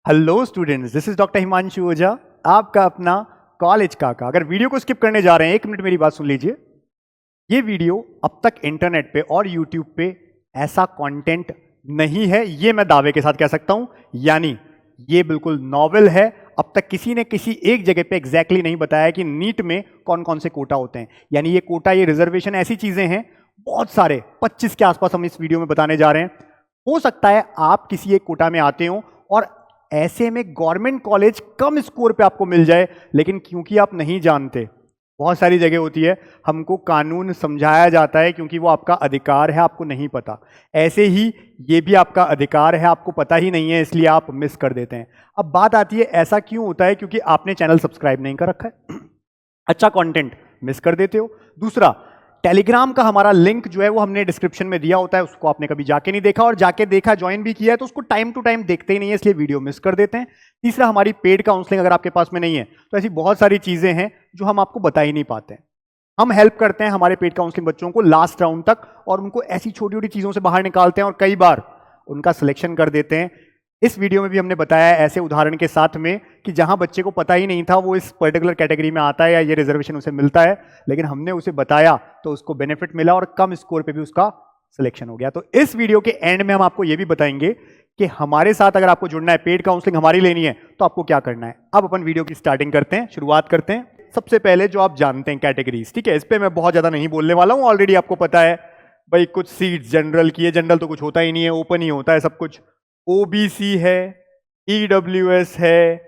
Hello students, this is doctor Himanshu Ojha, आपका अपना college काका। अगर वीडियो को स्किप करने जा रहे हैं, 1 मिनट मेरी बात सुन लीजिए। ये वीडियो अब तक इंटरनेट पे और यूट्यूब पे ऐसा कंटेंट नहीं है, ये मैं दावे के साथ कह सकता हूं। यानी ये बिल्कुल नॉवेल है। अब तक किसी ने किसी एक जगह पे एग्जैक्टली नहीं बताया कि नीट में कौन कौन से कोटा होते हैं। यानी ये कोटा, ये रिजर्वेशन, ऐसी चीजें हैं बहुत सारे, 25 के आसपास हम इस वीडियो में बताने जा रहे हैं। हो सकता है आप किसी एक कोटा में आते हो और ऐसे में गवर्नमेंट कॉलेज कम स्कोर पे आपको मिल जाए, लेकिन क्योंकि आप नहीं जानते, बहुत सारी जगह होती है हमको कानून समझाया जाता है क्योंकि वो आपका अधिकार है, आपको नहीं पता। ऐसे ही ये भी आपका अधिकार है, आपको पता ही नहीं है, इसलिए आप मिस कर देते हैं। अब बात आती है ऐसा क्यों होता है, क्योंकि आपने चैनल सब्सक्राइब नहीं कर रखा है, अच्छा कंटेंट मिस कर देते हो। दूसरा, टेलीग्राम का हमारा लिंक जो है वो हमने डिस्क्रिप्शन में दिया होता है, उसको आपने कभी जाके नहीं देखा, और जाके देखा, ज्वाइन भी किया है तो उसको टाइम टू टाइम देखते ही नहीं है, इसलिए वीडियो मिस कर देते हैं। तीसरा, हमारी पेड काउंसलिंग अगर आपके पास में नहीं है तो ऐसी बहुत सारी चीजें हैं जो हम आपको बता ही नहीं पाते हैं। हम हेल्प करते हैं हमारे पेड काउंसलिंग बच्चों को लास्ट राउंड तक, और उनको ऐसी छोटी छोटी चीजों से बाहर निकालते हैं और कई बार उनका सिलेक्शन कर देते हैं। इस वीडियो में भी हमने बताया है ऐसे उदाहरण के साथ में कि जहां बच्चे को पता ही नहीं था वो इस पर्टिकुलर कैटेगरी में आता है या ये रिजर्वेशन उसे मिलता है, लेकिन हमने उसे बताया तो उसको बेनिफिट मिला और कम स्कोर पे भी उसका सिलेक्शन हो गया। तो इस वीडियो के एंड में हम आपको ये भी बताएंगे कि हमारे साथ अगर आपको जुड़ना है, पेड काउंसलिंग हमारी लेनी है, तो आपको क्या करना है। अब अपन वीडियो की स्टार्टिंग करते हैं, शुरुआत करते हैं। सबसे पहले जो आप जानते हैं कैटेगरीज, ठीक है, इस पर मैं बहुत ज्यादा नहीं बोलने वाला हूं, ऑलरेडी आपको पता है भाई। कुछ सीट जनरल की है, जनरल तो कुछ होता ही नहीं है, ओपन ही होता है सब कुछ। ओबीसी है, ईडब्ल्यूएस है,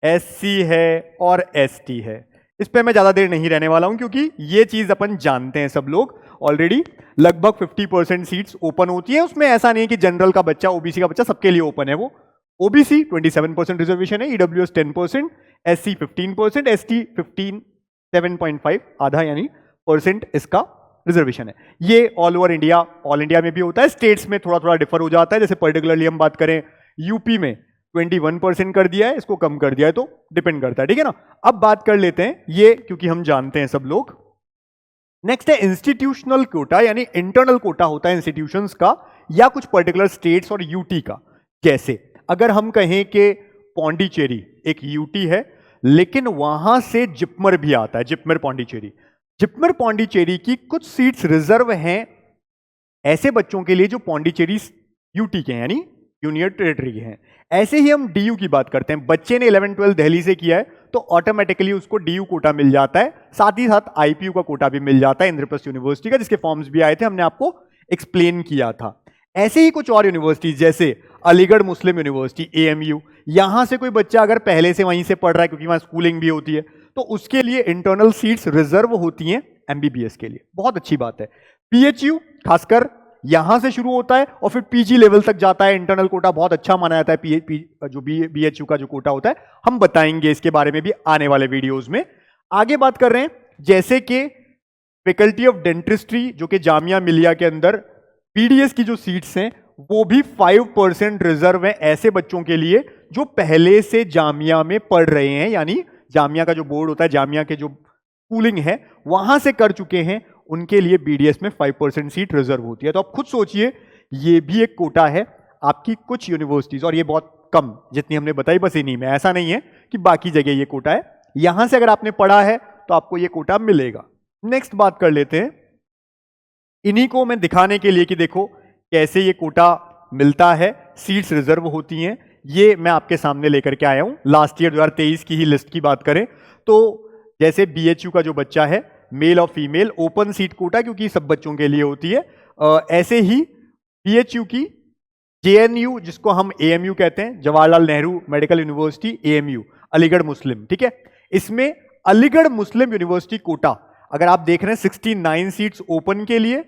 एससी है और एसटी है। इस पे मैं ज्यादा देर नहीं रहने वाला हूं क्योंकि ये चीज अपन जानते हैं सब लोग ऑलरेडी। लगभग 50% सीट्स ओपन होती है, उसमें ऐसा नहीं कि जनरल का बच्चा, ओबीसी का बच्चा सबके लिए ओपन है। वो ओबीसी 27% रिजर्वेशन है, ईडब्ल्यूएस 10%, एससी 15%, एसटी 7.5 आधा यानी परसेंट इसका रिजर्वेशन है। ये all over India, all India में भी होता है, स्टेट्स में थोड़ा थोड़ा डिफर हो जाता है। जैसे पर्टिकुलरली हम बात करें यूपी में 21% कर दिया है, इसको कम कर दिया है, तो डिपेंड करता है, ठीक है ना। अब बात कर लेते हैं ये, क्योंकि हम जानते हैं सब लोग। नेक्स्ट है इंस्टीट्यूशनल कोटा, यानी इंटरनल कोटा होता है इंस्टीट्यूशंस का या कुछ पर्टिकुलर स्टेट्स और यूटी का। जैसे अगर हम कहें कि पौंडीचेरी एक यूटी है, लेकिन वहां से जिपमर भी आता है, जिपमर पौंडीचेरी। जिपमर पौंडीचेरी की कुछ सीट्स रिजर्व हैं ऐसे बच्चों के लिए जो पौंडीचेरी यूटी के हैं, यानी यूनियन टेरिटरी के हैं। ऐसे ही हम डीयू की बात करते हैं, बच्चे ने 11-12 दिल्ली से किया है तो ऑटोमेटिकली उसको डीयू कोटा मिल जाता है, साथ ही साथ आईपीयू का कोटा भी मिल जाता है, इंद्रप्रस्थ यूनिवर्सिटी का, जिसके फॉर्म्स भी आए थे, हमने आपको एक्सप्लेन किया था। ऐसे ही कुछ और यूनिवर्सिटीज जैसे अलीगढ़ मुस्लिम यूनिवर्सिटी एएमयू, यहां से कोई बच्चा अगर पहले से वहीं से पढ़ रहा है क्योंकि वहां स्कूलिंग भी होती है, तो उसके लिए इंटरनल सीट्स रिजर्व होती हैं एमबीबीएस के लिए। बहुत अच्छी बात है। पीएचयू खासकर यहां से शुरू होता है और फिर पीजी लेवल तक जाता है, इंटरनल कोटा बहुत अच्छा माना जाता है। जो बीएचयू का जो कोटा होता है, हम बताएंगे इसके बारे में भी आने वाले वीडियोस में। आगे बात कर रहे हैं जैसे कि फैकल्टी ऑफ डेंटिस्ट्री, जो कि जामिया मिलिया के अंदर पीडीएस की जो सीट्स हैं वो भी 5% रिजर्व है ऐसे बच्चों के लिए जो पहले से जामिया में पढ़ रहे हैं, यानी जामिया का जो बोर्ड होता है, जामिया के जो स्कूलिंग है वहां से कर चुके हैं, उनके लिए बीडीएस में 5% सीट रिजर्व होती है। तो आप खुद सोचिए, ये भी एक कोटा है आपकी कुछ यूनिवर्सिटीज, और ये बहुत कम, जितनी हमने बताई बस इन्हीं में, ऐसा नहीं है कि बाकी जगह ये कोटा है। यहां से अगर आपने पढ़ा है तो आपको ये कोटा मिलेगा। नेक्स्ट बात कर लेते हैं, इन्हीं को मैं दिखाने के लिए कि देखो कैसे ये कोटा मिलता है, सीट्स रिजर्व होती हैं, ये मैं आपके सामने लेकर के आया हूं। लास्ट ईयर 2023 की ही लिस्ट की बात करें तो जैसे बीएचयू का जो बच्चा है, मेल और फीमेल ओपन सीट कोटा, क्योंकि सब बच्चों के लिए होती है। ऐसे ही बीएचयू की जेएनयू, जिसको हम एएमयू कहते हैं, Jawaharlal Nehru medical university AMU, Aligarh Muslim, ठीक है, इसमें अलीगढ़ मुस्लिम यूनिवर्सिटी कोटा अगर आप देख रहे हैं 69 सीट्स ओपन के लिए,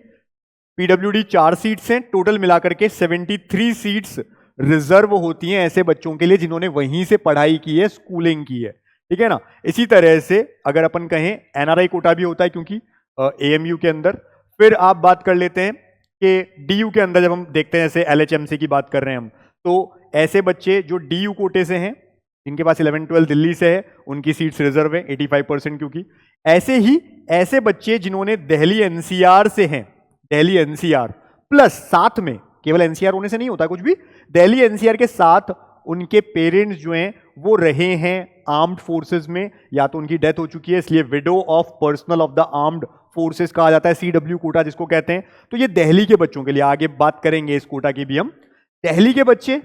पीडब्ल्यूडी 4 सीट्स हैं, टोटल मिलाकर के 73 सीट्स रिजर्व होती हैं ऐसे बच्चों के लिए जिन्होंने वहीं से पढ़ाई की है, स्कूलिंग की है, ठीक है ना। इसी तरह से अगर अपन कहें एनआरआई कोटा भी होता है क्योंकि एएमयू के अंदर। फिर आप बात कर लेते हैं कि डीयू के अंदर जब हम देखते हैं, जैसे एलएचएमसी की बात कर रहे हैं हम, तो ऐसे बच्चे जो डीयू कोटे से हैं, जिनके पास 11-12 दिल्ली से है, उनकी सीट्स रिजर्व है 85%, क्योंकि ऐसे ही ऐसे बच्चे जिन्होंने दिल्ली एनसीआर से हैं, दिल्ली एनसीआर प्लस साथ में, केवल एनसीआर होने से नहीं होता कुछ भी, दिल्ली एनसीआर के साथ उनके पेरेंट्स जो हैं वो रहे हैं आर्म्ड फोर्सेस में, या तो उनकी डेथ हो चुकी है, इसलिए window of personnel of the armed forces कहा जाता है, CW कोटा जिसको कहते हैं। तो ये दिल्ली के बच्चों के लिए, आगे बात करेंगे इस कोटा की भी हम। दिल्ली के बच्चे,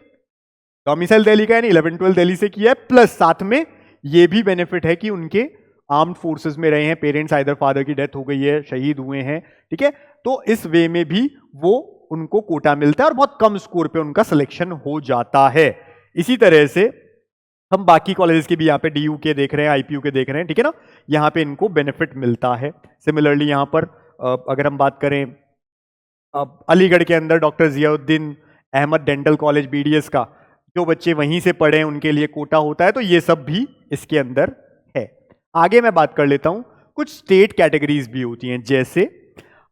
डोमिसाइल दिल्ली का यानी 11-12 दिल्ली से किया है, प्लस साथ में ये भी बेनिफिट है कि उनके आर्म्ड फोर्सेस में रहे हैं, पेरेंट्स आइदर फादर की डेथ हो गई है, शहीद हुए हैं, ठीक है। तो इस वे में भी वो उनको कोटा मिलता है और बहुत कम स्कोर पे उनका सिलेक्शन हो जाता है। इसी तरह से हम बाकी कॉलेजेस के भी यहाँ पे DU के देख रहे हैं, IPU के देख रहे हैं, ठीक है ना, यहाँ पे इनको बेनिफिट मिलता है। सिमिलरली यहाँ पर अगर हम बात करें अलीगढ़ के अंदर doctor Ziauddin Ahmad dental college BDS का, जो बच्चे वहीं से पढ़े उनके लिए कोटा होता है, तो ये सब भी इसके अंदर है। आगे मैं बात कर लेता हूं, कुछ स्टेट कैटेगरीज भी होती हैं, जैसे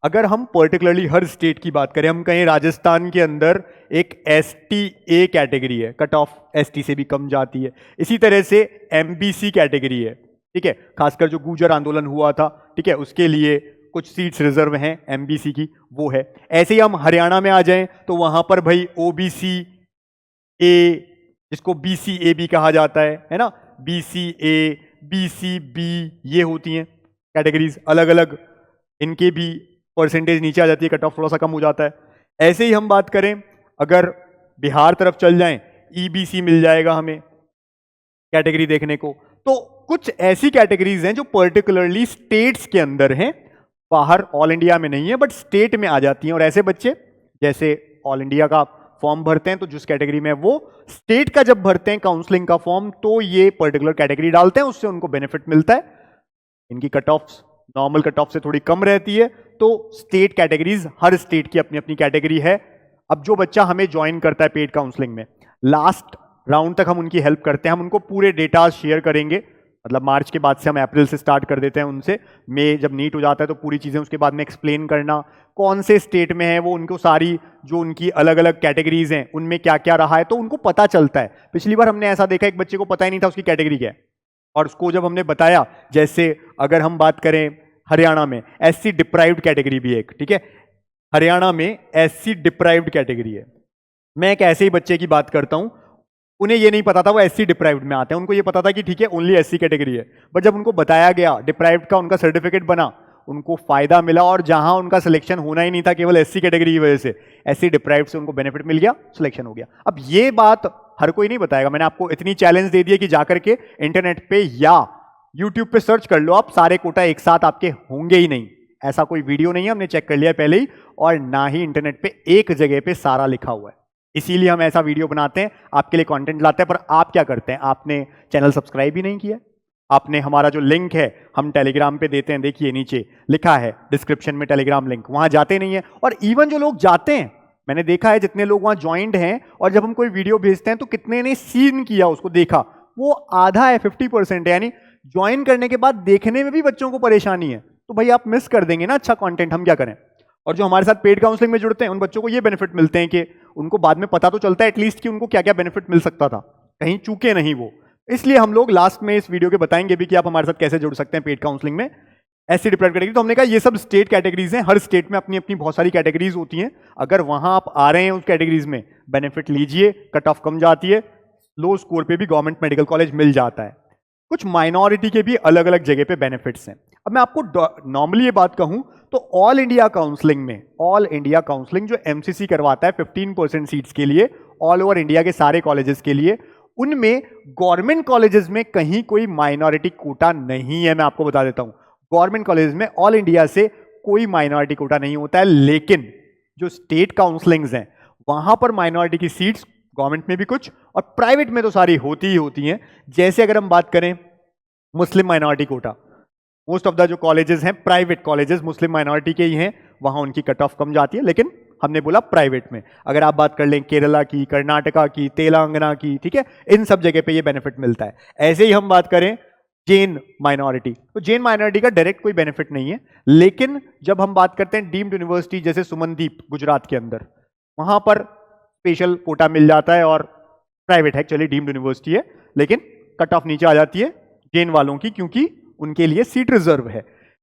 अगर हम पर्टिकुलरली हर स्टेट की बात करें, हम कहें राजस्थान के अंदर एक ST A कैटेगरी है, कट ऑफ ST से भी कम जाती है। इसी तरह से MBC कैटेगरी है, ठीक है, खासकर जो गुर्जर आंदोलन हुआ था, ठीक है, उसके लिए कुछ सीट्स रिजर्व हैं MBC की, वो है। ऐसे ही हम हरियाणा में आ जाएं तो वहां पर भाई OBC A, जिसको BCA भी कहा जाता है ना, BCA, BCB, ये होती हैं कैटेगरीज अलग अलग, इनके भी परसेंटेज नीचे आ जाती है, कट ऑफ थोड़ा सा कम हो जाता है। ऐसे ही हम बात करें, अगर बिहार तरफ चल जाएं, EBC मिल जाएगा हमें कैटेगरी देखने को। तो कुछ ऐसी कैटेगरीज हैं जो पर्टिकुलरली स्टेट्स के अंदर हैं, बाहर ऑल इंडिया में नहीं है, बट स्टेट में आ जाती हैं। और ऐसे बच्चे जैसे ऑल इंडिया का फॉर्म भरते हैं, तो जिस कैटेगरी में वो स्टेट का जब भरते हैं काउंसलिंग का फॉर्म, तो ये पर्टिकुलर कैटेगरी डालते हैं, उससे उनको बेनिफिट मिलता है। इनकी cut off normal cut off से थोड़ी कम रहती है। तो स्टेट कैटेगरीज, हर स्टेट की अपनी अपनी कैटेगरी है। अब जो बच्चा हमें ज्वाइन करता है पेड काउंसलिंग में, लास्ट राउंड तक हम उनकी हेल्प करते हैं, हम उनको पूरे डेटा शेयर करेंगे, मतलब मार्च के बाद से हम अप्रैल से स्टार्ट कर देते हैं उनसे। मई जब नीट हो जाता है तो पूरी चीज़ें उसके बाद में एक्सप्लेन करना, कौन से स्टेट में है वो, उनको सारी जो उनकी अलग अलग कैटेगरीज हैं उनमें क्या क्या रहा है, तो उनको पता चलता है। पिछली बार हमने ऐसा देखा, एक बच्चे को पता ही नहीं था उसकी कैटेगरी क्या है, और उसको जब हमने बताया, जैसे अगर हम बात करें हरियाणा में SC डिप्राइव्ड कैटेगरी भी एक, ठीक है, हरियाणा में SC डिप्राइव्ड कैटेगरी है। मैं एक ऐसे ही बच्चे की बात करता हूं, उन्हें ये नहीं पता था वो SC डिप्राइव्ड में आते हैं, उनको ये पता था कि ठीक है ओनली SC कैटेगरी है, बट जब उनको बताया गया डिप्राइव्ड का उनका सर्टिफिकेट बना, उनको फायदा मिला, और जहां उनका सिलेक्शन होना ही नहीं था केवल SC कैटेगरी की वजह से, SC डिप्राइव्ड से उनको बेनिफिट मिल गया, सिलेक्शन हो गया। अब ये बात हर कोई नहीं बताएगा, मैंने आपको इतनी चैलेंज दे दी है कि जाकर के इंटरनेट पे या यूट्यूब पे सर्च कर लो आप, सारे कोटा एक साथ आपके होंगे ही नहीं, ऐसा कोई वीडियो नहीं है, हमने चेक कर लिया पहले ही, और ना ही इंटरनेट पे एक जगह पे सारा लिखा हुआ है। इसीलिए हम ऐसा वीडियो बनाते हैं, आपके लिए कंटेंट लाते हैं। पर आप क्या करते हैं, आपने चैनल सब्सक्राइब ही नहीं किया, आपने हमारा जो लिंक है हम टेलीग्राम पे देते हैं, देखिए नीचे लिखा है डिस्क्रिप्शन में टेलीग्राम लिंक, वहां जाते नहीं है। और इवन जो लोग जाते हैं, मैंने देखा है जितने लोग वहां ज्वाइंट हैं, और जब हम कोई वीडियो भेजते हैं तो कितने ने सीन किया उसको देखा, वो आधा है, 50% है, यानी ज्वाइन करने के बाद देखने में भी बच्चों को परेशानी है। तो भाई आप मिस कर देंगे ना अच्छा कंटेंट, हम क्या करें। और जो हमारे साथ पेड काउंसलिंग में जुड़ते हैं उन बच्चों को ये बेनिफिट मिलते हैं कि उनको बाद में पता तो चलता है एटलीस्ट कि उनको क्या क्या बेनिफिट मिल सकता था, कहीं चूके नहीं वो। इसलिए हम लोग लास्ट में इस वीडियो के बताएंगे भी कि आप हमारे साथ कैसे जुड़ सकते हैं पेड काउंसलिंग में SC डिप्राइव्ड कैटेगरी। तो हमने कहा ये सब स्टेट कैटेगरीज हैं, हर स्टेट में अपनी अपनी बहुत सारी कैटेगरीज होती हैं। अगर वहां आप आ रहे हैं उस कैटेगरीज में, बेनिफिट लीजिए, कट ऑफ कम जाती है, लो स्कोर पे भी गवर्नमेंट मेडिकल कॉलेज मिल जाता है। कुछ माइनॉरिटी के भी अलग अलग जगह पे बेनिफिट्स हैं। अब मैं आपको नॉर्मली ये बात कहूं तो ऑल इंडिया काउंसलिंग में, ऑल इंडिया काउंसलिंग जो MCC करवाता है 15% सीट्स के लिए ऑल ओवर इंडिया के सारे कॉलेजेस के लिए, उनमें गवर्नमेंट कॉलेजेस में कहीं कोई माइनॉरिटी कोटा नहीं है। मैं आपको बता देता हूं, गवर्नमेंट कॉलेज में ऑल इंडिया से कोई माइनॉरिटी कोटा नहीं होता है। लेकिन जो स्टेट काउंसलिंग्स हैं वहां पर माइनॉरिटी की सीट्स गवर्नमेंट में भी कुछ और प्राइवेट में तो सारी होती ही होती हैं। जैसे अगर हम बात करें मुस्लिम minority quota, most of the जो कॉलेजेस हैं प्राइवेट कॉलेजेस मुस्लिम माइनॉरिटी के ही हैं, वहां उनकी कट ऑफ कम जाती है, लेकिन हमने बोला प्राइवेट में। अगर आप बात कर लें केरला की, कर्नाटका की, तेलंगाना की, ठीक है, इन सब जगह पे ये बेनिफिट मिलता है। ऐसे ही हम बात करें जैन माइनॉरिटी, तो जैन माइनॉरिटी का डायरेक्ट कोई बेनिफिट नहीं है, लेकिन जब हम बात करते हैं डीम्ड यूनिवर्सिटी जैसे सुमनदीप गुजरात के अंदर, वहां पर स्पेशल कोटा मिल जाता है और प्राइवेट है, चलिए डीम्ड यूनिवर्सिटी है, लेकिन कट ऑफ नीचे आ जाती है जैन वालों की, क्योंकि उनके लिए सीट रिजर्व है।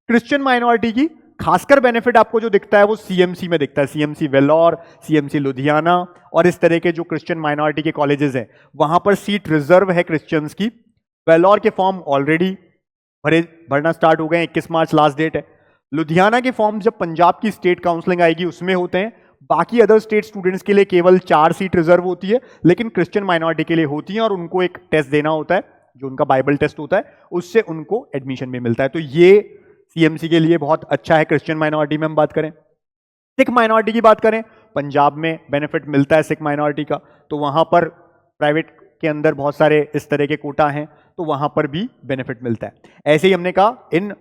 क्रिश्चियन माइनॉरिटी की खासकर बेनिफिट आपको जो दिखता है वो सीएमसी में दिखता है, सीएमसी वेल्लोर, सीएमसी लुधियाना और इस तरह के जो क्रिश्चियन माइनॉरिटी के कॉलेजेस हैं वहां पर सीट रिजर्व है क्रिश्चियंस की। वेल्लोर के फॉर्म ऑलरेडी भरना स्टार्ट हो गए, 21 मार्च लास्ट डेट है। लुधियाना के फॉर्म जब पंजाब की स्टेट काउंसलिंग आएगी उसमें होते हैं। बाकी अदर स्टेट स्टूडेंट्स के लिए केवल 4 सीट रिजर्व होती है, लेकिन क्रिश्चियन माइनॉरिटी के लिए होती है और उनको एक टेस्ट देना होता है जो उनका बाइबल टेस्ट होता है, उससे उनको एडमिशन भी मिलता है। तो ये सीएमसी के लिए बहुत अच्छा है। क्रिश्चियन माइनॉरिटी में हम बात करें, सिख माइनॉरिटी की बात करें, पंजाब में बेनिफिट मिलता है सिख माइनॉरिटी का, तो वहां पर प्राइवेट के अंदर बहुत सारे इस तरह के कोटा हैं, तो वहां पर भी बेनिफिट मिलता है। ऐसे ही हमने कहा इन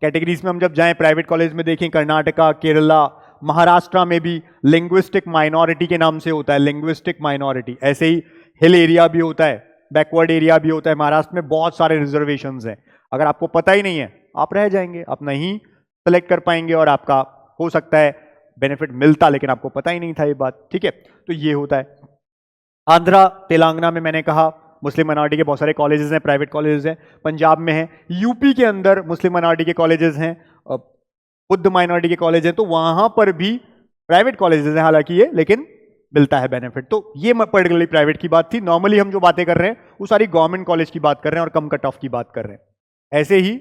कैटेगरीज में हम जब जाएं, प्राइवेट कॉलेज में देखें, कर्नाटका, केरला, महाराष्ट्र में भी लिंग्विस्टिक माइनॉरिटी के नाम से होता है, लिंग्विस्टिक माइनॉरिटी। ऐसे ही हिल एरिया भी होता है, बैकवर्ड एरिया भी होता है। महाराष्ट्र में बहुत सारे रिजर्वेशंस हैं, अगर आपको पता ही नहीं है आप रह जाएंगे, आप नहीं सेलेक्ट कर पाएंगे और आपका हो सकता है बेनिफिट मिलता लेकिन आपको पता ही नहीं था ये बात, ठीक है। तो ये होता है। आंध्रा तेलंगाना में मैंने कहा मुस्लिम माइनॉरिटी के बहुत सारे कॉलेजेस हैं, प्राइवेट कॉलेजेस हैं। पंजाब में है, यूपी के अंदर मुस्लिम माइनॉरिटी के कॉलेजेस हैं, बुद्ध माइनॉरिटी के कॉलेज हैं, तो वहां पर भी प्राइवेट कॉलेजेस हैं हालांकि ये, लेकिन मिलता है बेनिफिट। तो ये पर्टिकुलरली प्राइवेट की बात थी। नॉर्मली हम जो बातें कर रहे हैं वो सारी गवर्नमेंट कॉलेज की बात कर रहे हैं और कम कट ऑफ की बात कर रहे हैं। ऐसे ही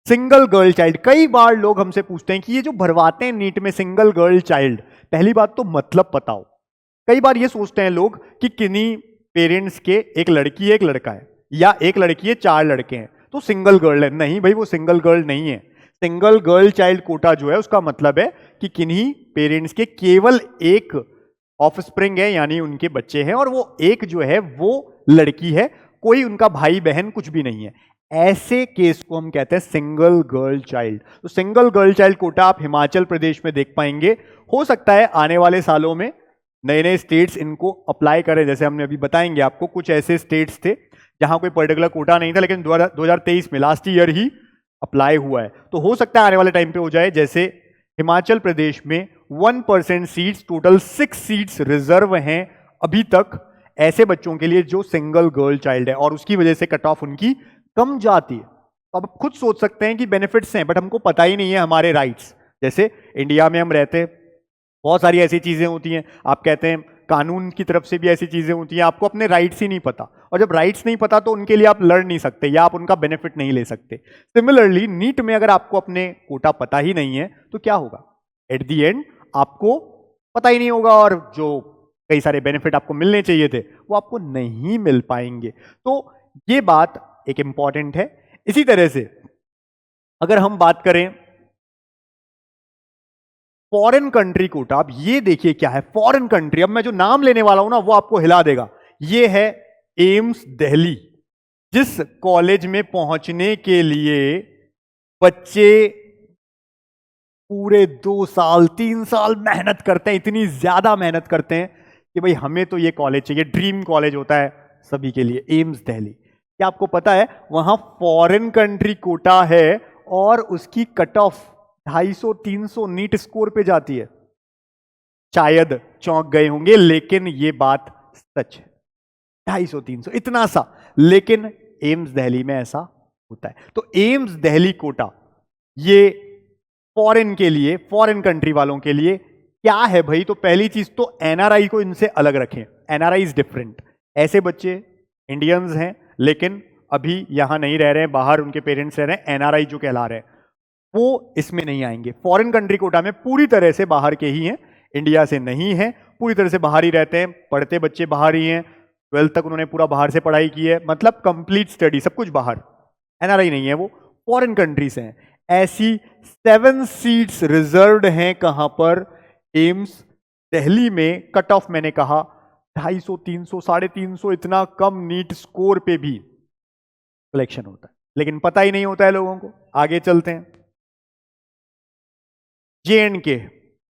सिंगल गर्ल चाइल्ड, कई बार लोग हमसे पूछते हैं कि ये जो भरवाते हैं नीट में सिंगल गर्ल चाइल्ड, पहली बात तो मतलब पता हो। कई बार ये सोचते हैं लोग कि किन्हीं पेरेंट्स के एक लड़की है एक लड़का है, या एक लड़की है 4 लड़के हैं तो सिंगल गर्ल है। नहीं भाई, वो सिंगल गर्ल नहीं है। सिंगल गर्ल चाइल्ड कोटा जो है उसका मतलब है कि किन्हीं पेरेंट्स के केवल एक ऑफस्प्रिंग है, यानी उनके बच्चे हैं, और वो एक जो है वो लड़की है, कोई उनका भाई बहन कुछ भी नहीं है। ऐसे केस को हम कहते हैं सिंगल गर्ल चाइल्ड। तो सिंगल गर्ल चाइल्ड कोटा आप हिमाचल प्रदेश में देख पाएंगे। हो सकता है आने वाले सालों में नए नए स्टेट्स इनको अप्लाई करें, जैसे हमने अभी बताएंगे आपको। कुछ ऐसे स्टेट्स थे जहां कोई पर्टिकुलर कोटा नहीं था, लेकिन 2023 में लास्ट ईयर ही अप्लाई हुआ है, तो हो सकता है आने वाले टाइम पे हो जाए। जैसे हिमाचल प्रदेश में 1% सीट्स, टोटल 6 सीट्स रिजर्व हैं अभी तक ऐसे बच्चों के लिए जो सिंगल गर्ल चाइल्ड है, और उसकी वजह से कट ऑफ उनकी कम जाती है। तो अब खुद सोच सकते हैं कि बेनिफिट्स हैं, बट हमको पता ही नहीं है हमारे राइट्स। जैसे इंडिया में हम रहते हैं, बहुत सारी ऐसी चीजें होती हैं, आप कहते हैं कानून की तरफ से भी ऐसी चीजें होती हैं, आपको अपने राइट्स ही नहीं पता, और जब राइट्स नहीं पता तो उनके लिए आप लड़ नहीं सकते या आप उनका बेनिफिट नहीं ले सकते। सिमिलरली नीट में अगर आपको अपने कोटा पता ही नहीं है तो क्या होगा, एट दी एंड आपको पता ही नहीं होगा, और जो कई सारे बेनिफिट आपको मिलने चाहिए थे वो आपको नहीं मिल पाएंगे। तो ये बात एक इंपॉर्टेंट है। इसी तरह से अगर हम बात करें फॉरेन कंट्री कोटा, अब ये देखिए क्या है फॉरेन कंट्री। अब मैं जो नाम लेने वाला हूं ना वो आपको हिला देगा। ये है एम्स दिल्ली, जिस कॉलेज में पहुंचने के लिए बच्चे पूरे 2 साल 3 साल मेहनत करते हैं, इतनी ज्यादा मेहनत करते हैं कि भाई हमें तो ये कॉलेज चाहिए, ड्रीम कॉलेज होता है सभी के लिए, एम्स दिल्ली। क्या आपको पता है वहां फॉरेन कंट्री कोटा है और उसकी कट ऑफ 250-300 नीट स्कोर पे जाती है। शायद चौंक गए होंगे, लेकिन ये बात सच है, 250-300 इतना सा, लेकिन एम्स दिल्ली में ऐसा होता है। तो एम्स दिल्ली कोटा ये फॉरेन के लिए, फॉरेन कंट्री वालों के लिए क्या है भाई। तो पहली चीज तो एनआरआई को इनसे अलग रखें। NRI is different. ऐसे बच्चे इंडियंस हैं लेकिन अभी यहां नहीं रह रहे हैं, बाहर उनके पेरेंट्स रह रहे हैं, एनआरआई जो कहला रहे हैं वो इसमें नहीं आएंगे। फॉरेन कंट्री कोटा में पूरी तरह से बाहर के ही हैं, इंडिया से नहीं है, पूरी तरह से बाहर ही रहते हैं, पढ़ते बच्चे बाहर ही हैं, 12th तक उन्होंने पूरा बाहर से पढ़ाई की है, मतलब कंप्लीट स्टडी सब कुछ बाहर। एनआरआई नहीं है, वो फॉरेन कंट्री से हैं। ऐसी 7 सीट्स रिजर्व्ड हैं कहां पर, एम्स दिल्ली में। कट ऑफ मैंने कहा 250, 300, 350, इतना कम नीट स्कोर पे भी सिलेक्शन होता है, लेकिन पता ही नहीं होता है लोगों को। आगे चलते हैं। JNK,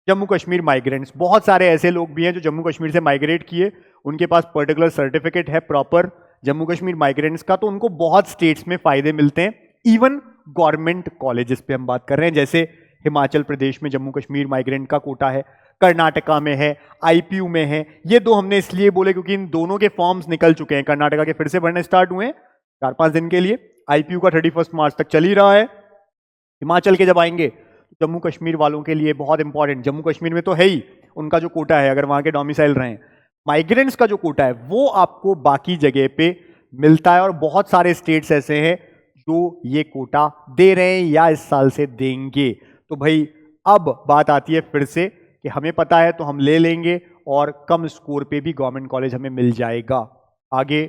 जम्मू कश्मीर माइग्रेंट्स, बहुत सारे ऐसे लोग भी हैं जो जम्मू कश्मीर से माइग्रेट किए, उनके पास पर्टिकुलर सर्टिफिकेट है प्रॉपर जम्मू कश्मीर माइग्रेंट्स का, तो उनको बहुत स्टेट्स में फायदे मिलते हैं। इवन गवर्नमेंट कॉलेजेस पे हम बात कर रहे हैं, जैसे हिमाचल प्रदेश में जम्मू कश्मीर माइग्रेंट का कोटा है, कर्नाटका में है, IPU में है। ये दो हमने इसलिए बोले क्योंकि इन दोनों के फॉर्म्स निकल चुके हैं। कर्नाटका के फिर से भरने स्टार्ट हुए हैं 4-5 दिन के लिए, IPU का 31 मार्च तक चल ही रहा है। हिमाचल के जब आएंगे जम्मू कश्मीर वालों के लिए बहुत इंपॉर्टेंट, जम्मू कश्मीर में तो है ही उनका जो कोटा है, अगर वहां के डोमिसाइल रहे। माइग्रेंट्स का जो कोटा है वो आपको बाकी जगह पे मिलता है, और बहुत सारे स्टेट्स ऐसे हैं जो ये कोटा दे रहे हैं या इस साल से देंगे। तो भाई अब बात आती है फिर से कि हमें पता है तो हम ले लेंगे, और कम स्कोर पे भी गवर्नमेंट कॉलेज हमें मिल जाएगा। आगे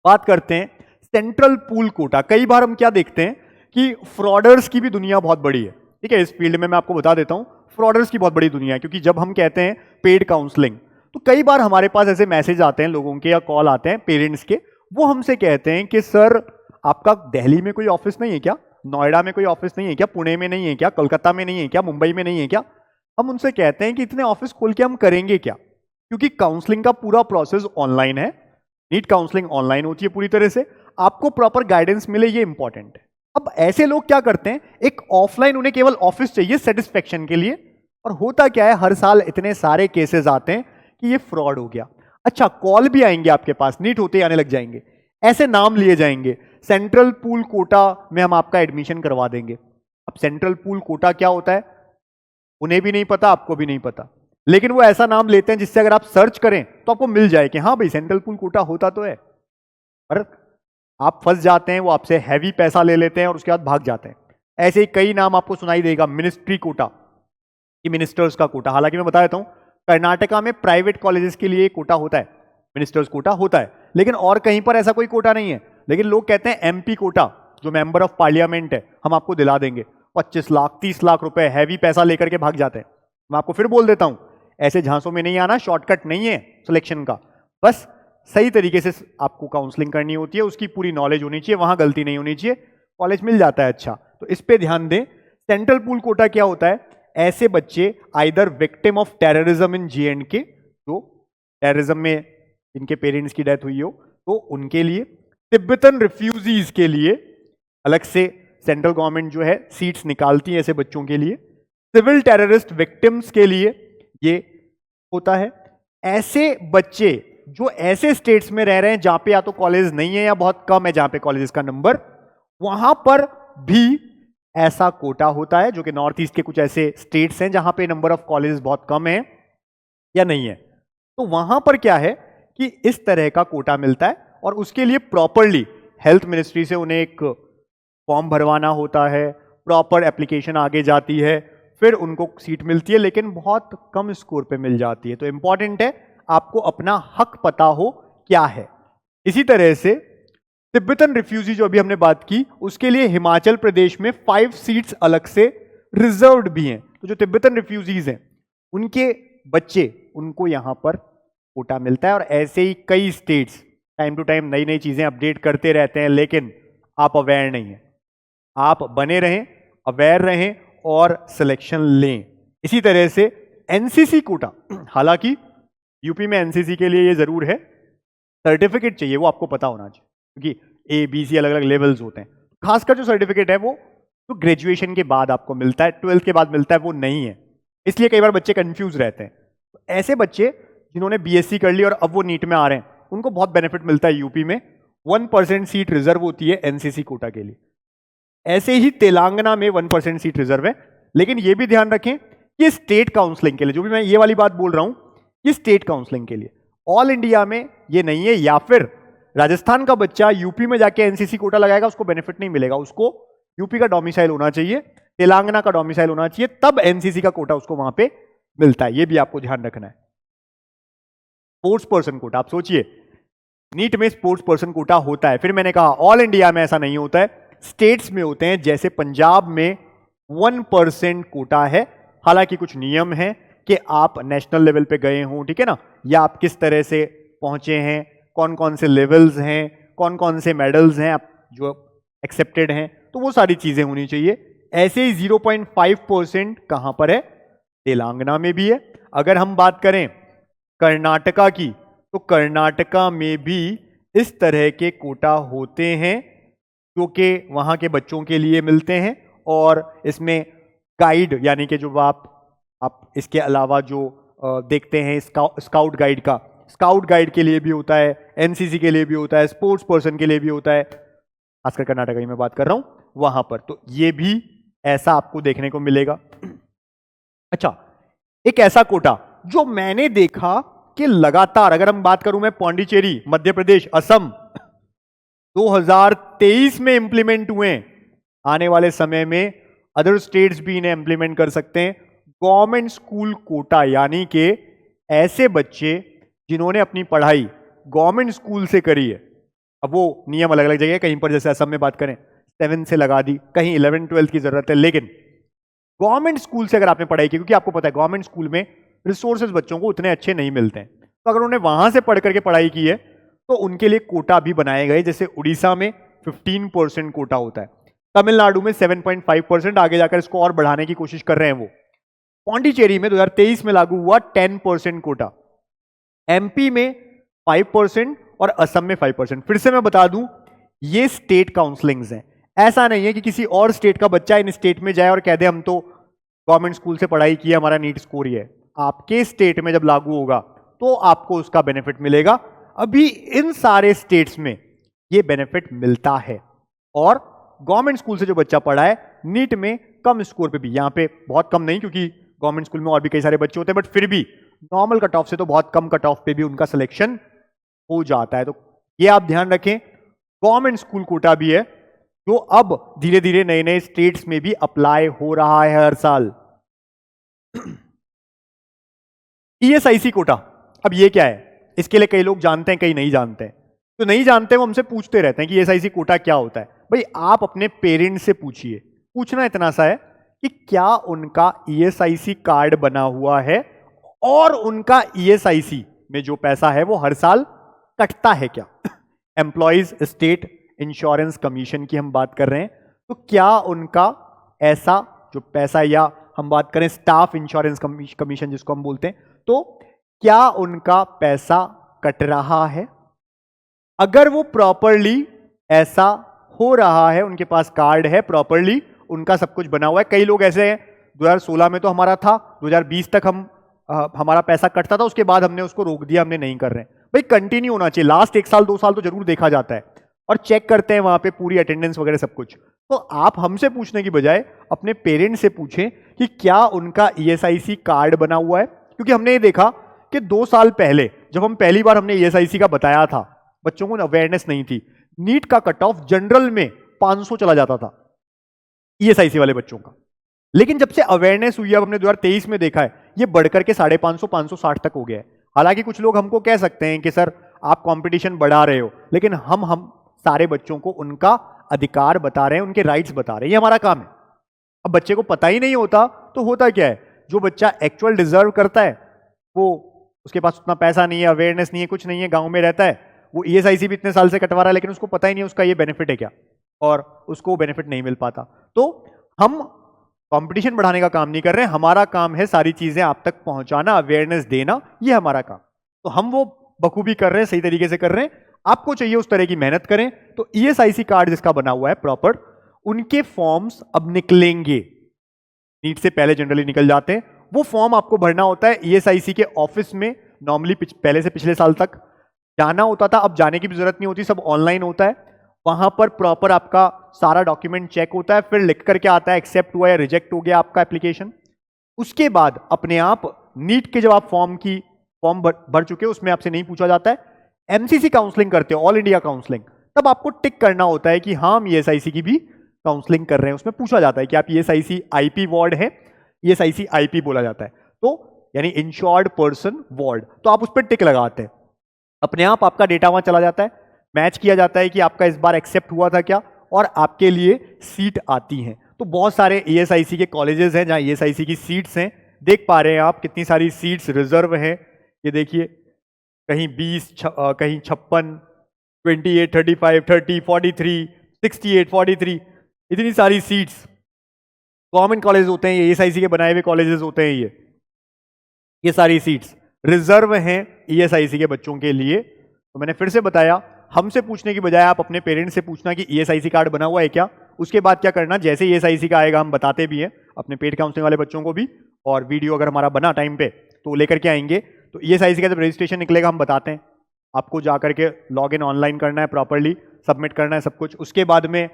बात करते हैं सेंट्रल पूल कोटा। कई बार हम क्या देखते हैं कि फ्रॉडर्स की भी दुनिया बहुत बड़ी है, ठीक है। इस फील्ड में मैं आपको बता देता हूं, फ्रॉडर्स की बहुत बड़ी दुनिया है, क्योंकि जब हम कहते हैं पेड काउंसलिंग, तो कई बार हमारे पास ऐसे मैसेज आते हैं लोगों के या कॉल आते हैं पेरेंट्स के, वो हमसे कहते हैं कि सर आपका दिल्ली में कोई ऑफिस नहीं है क्या, नोएडा में कोई ऑफिस नहीं है क्या, पुणे में नहीं है क्या, कोलकाता में नहीं है क्या, मुंबई में नहीं है क्या। हम उनसे कहते हैं कि इतने ऑफिस खोल के हम करेंगे क्या, क्योंकि काउंसलिंग का पूरा प्रोसेस ऑनलाइन है, नीट काउंसलिंग ऑनलाइन होती है पूरी तरह से, आपको प्रॉपर गाइडेंस मिले ये इंपॉर्टेंट है। अब ऐसे लोग क्या करते हैं, एक ऑफलाइन, उन्हें केवल ऑफिस चाहिए सेटिस्फेक्शन के लिए, और होता क्या है हर साल इतने सारे केसेस आते हैं कि ये फ्रॉड हो गया। अच्छा, कॉल भी आएंगे आपके पास, नीट होते ही आने लग जाएंगे, ऐसे नाम लिए जाएंगे, सेंट्रल पूल कोटा में हम आपका एडमिशन करवा देंगे। अब सेंट्रल पूल कोटा क्या होता है उन्हें भी नहीं पता, आपको भी नहीं पता, लेकिन वो ऐसा नाम लेते हैं जिससे अगर आप सर्च करें तो आपको मिल जाए कि हाँ भाई सेंट्रल पूल कोटा होता तो है, पर आप फंस जाते हैं, वो आपसे हैवी पैसा ले लेते हैं और उसके बाद भाग जाते हैं। ऐसे ही कई नाम आपको सुनाई देगा, मिनिस्ट्री कोटा कि मिनिस्टर्स का कोटा। हालांकि मैं बता देता हूं कर्नाटका में प्राइवेट कॉलेजेस के लिए कोटा होता है, मिनिस्टर्स कोटा होता है, लेकिन और कहीं पर ऐसा कोई कोटा नहीं है। लेकिन लोग कहते हैं एमपी कोटा, जो मेंबर ऑफ पार्लियामेंट है, हम आपको दिला देंगे 25 लाख 30 लाख रुपए, हैवी पैसा लेकर के भाग जाते हैं। मैं आपको फिर बोल देता हूं, ऐसे झांसों में नहीं आना, शॉर्टकट नहीं है सिलेक्शन का, बस सही तरीके से आपको काउंसलिंग करनी होती है, उसकी पूरी नॉलेज होनी चाहिए, वहां गलती नहीं होनी चाहिए, कॉलेज मिल जाता है अच्छा। तो इस पे ध्यान दें। सेंट्रल पूल कोटा क्या होता है, ऐसे बच्चे either victim of terrorism in J&K, जो टेररिज्म में इनके पेरेंट्स की डेथ हुई हो तो उनके लिए, तिब्बतन रिफ्यूजीज के लिए अलग से सेंट्रल गवर्नमेंट जो है सीट्स निकालती है ऐसे बच्चों के लिए, सिविल टेररिस्ट विक्टिम्स के लिए ये होता है। ऐसे बच्चे जो ऐसे स्टेट्स में रह रहे हैं जहां पे या तो कॉलेज नहीं है या बहुत कम है, जहां पे कॉलेज का नंबर, वहां पर भी ऐसा कोटा होता है, जो कि नॉर्थ ईस्ट के कुछ ऐसे स्टेट्स हैं जहां पे नंबर ऑफ कॉलेज बहुत कम है या नहीं है, तो वहां पर क्या है कि इस तरह का कोटा मिलता है, और उसके लिए प्रॉपरली हेल्थ मिनिस्ट्री से उन्हें एक फॉर्म भरवाना होता है, प्रॉपर एप्लीकेशन आगे जाती है, फिर उनको सीट मिलती है, लेकिन बहुत कम स्कोर पे मिल जाती है। तो इंपॉर्टेंट है आपको अपना हक पता हो क्या है। इसी तरह से तिब्बतन रिफ्यूजी जो अभी हमने बात की, उसके लिए हिमाचल प्रदेश में 5 सीट्स अलग से रिजर्व्ड भी हैं। तो जो तिब्बतन रिफ्यूजीज हैं उनके बच्चे, उनको यहां पर कोटा मिलता है, और ऐसे ही कई स्टेट्स टाइम टू टाइम नई नई चीजें अपडेट करते रहते हैं, लेकिन आप अवेयर नहीं है। आप बने रहें, अवेयर रहें और सिलेक्शन लें। इसी तरह से एनसीसी कोटा, हालांकि यूपी में एनसीसी के लिए ये जरूर है, सर्टिफिकेट चाहिए, वो आपको पता होना चाहिए, क्योंकि ए बी सी अलग अलग लेवल्स होते हैं। खासकर जो सर्टिफिकेट है वो तो ग्रेजुएशन के बाद आपको मिलता है, 12th के बाद मिलता है, वो नहीं है, इसलिए कई बार बच्चे कंफ्यूज रहते हैं। तो ऐसे बच्चे जिन्होंने बीएससी कर ली और अब वो नीट में आ रहे हैं, उनको बहुत बेनिफिट मिलता है। यूपी में 1% सीट रिजर्व होती है एनसीसी कोटा के लिए, ऐसे ही तेलंगाना में 1% सीट रिजर्व है। लेकिन ये भी ध्यान रखें कि स्टेट काउंसलिंग के लिए, जो भी मैं ये वाली बात बोल रहा हूं, ये स्टेट काउंसलिंग के लिए, ऑल इंडिया में ये नहीं है। या फिर राजस्थान का बच्चा यूपी में जाके एनसीसी कोटा लगाएगा, उसको बेनिफिट नहीं मिलेगा, उसको यूपी का डोमिसाइल होना चाहिए, तेलंगाना का डोमिसाइल होना चाहिए, तब एनसीसी का कोटा उसको वहां पे मिलता है। ये भी आपको ध्यान रखना है। स्पोर्ट्स पर्सन कोटा, आप सोचिए नीट में स्पोर्ट्स पर्सन कोटा होता है, फिर मैंने कहा ऑल इंडिया में ऐसा नहीं होता है, स्टेट्स में होते हैं। जैसे पंजाब में 1% कोटा है, हालांकि कुछ नियम है कि आप नेशनल लेवल पे गए हों, ठीक है ना, या आप किस तरह से पहुंचे हैं, कौन कौन से लेवल्स हैं, कौन कौन से मेडल्स हैं आप जो एक्सेप्टेड हैं, तो वो सारी चीजें होनी चाहिए। ऐसे ही 0.5% कहां पर है, तेलंगाना में भी है। अगर हम बात करें कर्नाटका की, तो कर्नाटका में भी इस तरह के कोटा होते हैं, जो कि वहां के बच्चों के लिए मिलते हैं, और इसमें गाइड यानी कि जो आप इसके अलावा जो देखते हैं स्काउट गाइड का, स्काउट गाइड के लिए भी होता है, एनसीसी के लिए भी होता है, स्पोर्ट्स पर्सन के लिए भी होता है, खासकर कर्नाटका की मैं बात कर रहा हूं वहां पर। तो ये भी ऐसा आपको देखने को मिलेगा। अच्छा, एक ऐसा कोटा जो मैंने देखा कि लगातार, अगर हम बात करूं मैं पौंडीचेरी, मध्य प्रदेश, असम, 2023 में इंप्लीमेंट हुए, आने वाले समय में अदर स्टेट्स भी इन्हें इंप्लीमेंट कर सकते हैं। गवर्नमेंट स्कूल कोटा, यानी कि ऐसे बच्चे जिन्होंने अपनी पढ़ाई गवर्नमेंट स्कूल से करी है। अब वो नियम अलग अलग जगह, कहीं पर जैसे असम में बात करें 7 से लगा दी, कहीं 11-12 की जरूरत है, लेकिन गवर्नमेंट स्कूल से अगर आपने पढ़ाई की, क्योंकि आपको पता है गवर्नमेंट स्कूल में रिसोर्सेज बच्चों को उतने अच्छे नहीं मिलते हैं, तो अगर उन्होंने वहां से पढ़ करके पढ़ाई की है तो उनके लिए कोटा भी बनाए गए। जैसे उड़ीसा में 15% कोटा होता है, तमिलनाडु में 7.5%, आगे जाकर इसको और बढ़ाने की कोशिश कर रहे हैं वो। पौंडीचेरी में 2023 में लागू हुआ 10% कोटा, एमपी में 5% और असम में 5%। फिर से मैं बता दूं, ये स्टेट काउंसलिंग्स हैं, ऐसा नहीं है कि किसी और स्टेट का बच्चा इन स्टेट में जाए और कह दे हम तो गवर्नमेंट स्कूल से पढ़ाई की, हमारा नीट स्कोर ही है। आपके स्टेट में जब लागू होगा तो आपको उसका बेनिफिट मिलेगा। अभी इन सारे स्टेट्स में ये बेनिफिट मिलता है, और गवर्नमेंट स्कूल से जो बच्चा पढ़ा है नीट में कम स्कोर पे भी, यहां पे बहुत कम नहीं क्योंकि गवर्नमेंट स्कूल में और भी कई सारे बच्चे होते हैं, बट फिर भी नॉर्मल कट ऑफ से तो बहुत कम कट ऑफ पे भी उनका सिलेक्शन हो जाता है। तो ये आप ध्यान रखें, गवर्नमेंट स्कूल कोटा भी है जो अब धीरे धीरे नए नए स्टेट्स में भी अप्लाई हो रहा है हर साल। ईएसआईसी कोटा, अब ये क्या है? इसके लिए कई लोग जानते हैं, कई नहीं जानते हैं। तो नहीं जानते वो हमसे पूछते रहते हैं कि ईएसआईसी कोटा क्या होता है। भाई आप अपने पेरेंट्स से पूछिए, पूछना इतना सा है कि क्या उनका ईएसआईसी कार्ड बना हुआ है और उनका ईएसआईसी में जो पैसा है वो हर साल कटता है क्या। एम्प्लॉइज स्टेट इंश्योरेंस कमीशन की हम बात कर रहे हैं, तो क्या उनका ऐसा जो पैसा, या हम बात करें स्टाफ इंश्योरेंस कमीशन जिसको हम बोलते हैं, तो क्या उनका पैसा कट रहा है? अगर वो प्रॉपरली ऐसा हो रहा है, उनके पास कार्ड है, प्रॉपरली उनका सब कुछ बना हुआ है। कई लोग ऐसे हैं, 2016 में तो हमारा था, 2020 तक हमारा पैसा कटता था, उसके बाद हमने उसको रोक दिया, हमने नहीं कर रहे हैं। भाई कंटिन्यू होना चाहिए, लास्ट 1 साल 2 साल तो जरूर देखा जाता है और चेक करते हैं वहां पे पूरी अटेंडेंस वगैरह सब कुछ। तो आप हमसे पूछने की बजाय अपने पेरेंट्स से पूछें कि क्या उनका ईएसआईसी कार्ड बना हुआ है। क्योंकि हमने ये देखा कि 2 साल पहले जब हम पहली बार हमने ईएसआईसी का बताया था, बच्चों को अवेयरनेस नहीं थी, नीट का कट ऑफ जनरल में 500 चला जाता था ईएसआईसी वाले बच्चों का। लेकिन जब से अवेयरनेस हुई, अब हमने 2023 में देखा है, ये बढ़कर के 550 560 तक हो गया है। हालांकि कुछ लोग हमको कह सकते हैं कि सर आप कंपटीशन बढ़ा रहे हो, लेकिन हम सारे बच्चों को उनका अधिकार बता रहे हैं, उनके राइट्स बता रहे हैं, ये हमारा काम है। अब बच्चे को पता ही नहीं होता तो होता क्या है, जो बच्चा एक्चुअल डिजर्व करता है वो, उसके पास उतना पैसा नहीं है, अवेयरनेस नहीं है, कुछ नहीं है, गांव में रहता है, वो ईएसआईसी भी इतने साल से कटवा रहा है, लेकिन उसको पता ही नहीं उसका ये बेनिफिट है क्या, और उसको बेनिफिट नहीं मिल पाता। तो हम कंपटीशन बढ़ाने का काम नहीं कर रहे हैं, हमारा काम है सारी चीजें आप तक पहुंचाना, अवेयरनेस देना, ये हमारा काम। तो हम वो बखूबी कर रहे हैं, सही तरीके से कर रहे हैं। आपको चाहिए उस तरह की मेहनत करें। तो ईएसआईसी कार्ड जिसका बना हुआ है प्रॉपर, उनके फॉर्म्स अब निकलेंगे, नीट से पहले जनरली निकल जाते हैं। वो फॉर्म आपको भरना होता है ईएसआईसी के ऑफिस में, नॉर्मली पहले से पिछले साल तक जाना होता था, अब जाने की भी जरूरत नहीं होती, सब ऑनलाइन होता है। वहां पर प्रॉपर आपका सारा डॉक्यूमेंट चेक होता है, फिर लिख करके आता है एक्सेप्ट हुआ या रिजेक्ट हो गया आपका एप्लीकेशन। उसके बाद अपने आप नीट के जब आप फॉर्म भर चुके हो, उसमें आपसे नहीं पूछा जाता है, एमसीसी काउंसलिंग करते हो, ऑल इंडिया काउंसलिंग, तब आपको टिक करना होता है कि हाँ हम ईएसआईसी की भी काउंसलिंग कर रहे हैं। उसमें पूछा जाता है कि आप ईएसआईसी आईपी वार्ड है, ईएसआईसी आईपी बोला जाता है, तो यानी इंश्योर्ड पर्सन वार्ड, तो आप उस पर टिक लगाते हैं, अपने आप आपका डेटा वहां चला जाता है, मैच किया जाता है कि आपका इस बार एक्सेप्ट हुआ था क्या, और आपके लिए सीट आती हैं। तो बहुत सारे ईएसआईसी के कॉलेजेस हैं जहां ईएसआईसी की सीट्स हैं, देख पा रहे हैं आप कितनी सारी सीट्स रिजर्व हैं। ये देखिए, कहीं 20, कहीं 56, 28, 35, 30, 43, 68, 43, इतनी सारी सीट्स गवर्नमेंट कॉलेज होते हैं, ये ईएसआईसी के बनाए हुए कॉलेजेस होते हैं। ये सारी सीट्स रिजर्व हैं ईएसआईसी के बच्चों के लिए। तो मैंने फिर से बताया, हमसे पूछने की बजाय आप अपने पेरेंट्स से पूछना कि ईएसआईसी कार्ड बना हुआ है क्या। उसके बाद क्या करना, जैसे ईएसआईसी का आएगा हम बताते भी हैं अपने पेड काउंसलिंग वाले बच्चों को भी, और वीडियो अगर हमारा बना टाइम पे तो लेकर के आएंगे। तो ईएसआईसी का जब रजिस्ट्रेशन निकलेगा हम बताते हैं, आपको जा करके लॉग इन ऑनलाइन करना है, प्रॉपरली सबमिट करना है सब कुछ। उसके बाद में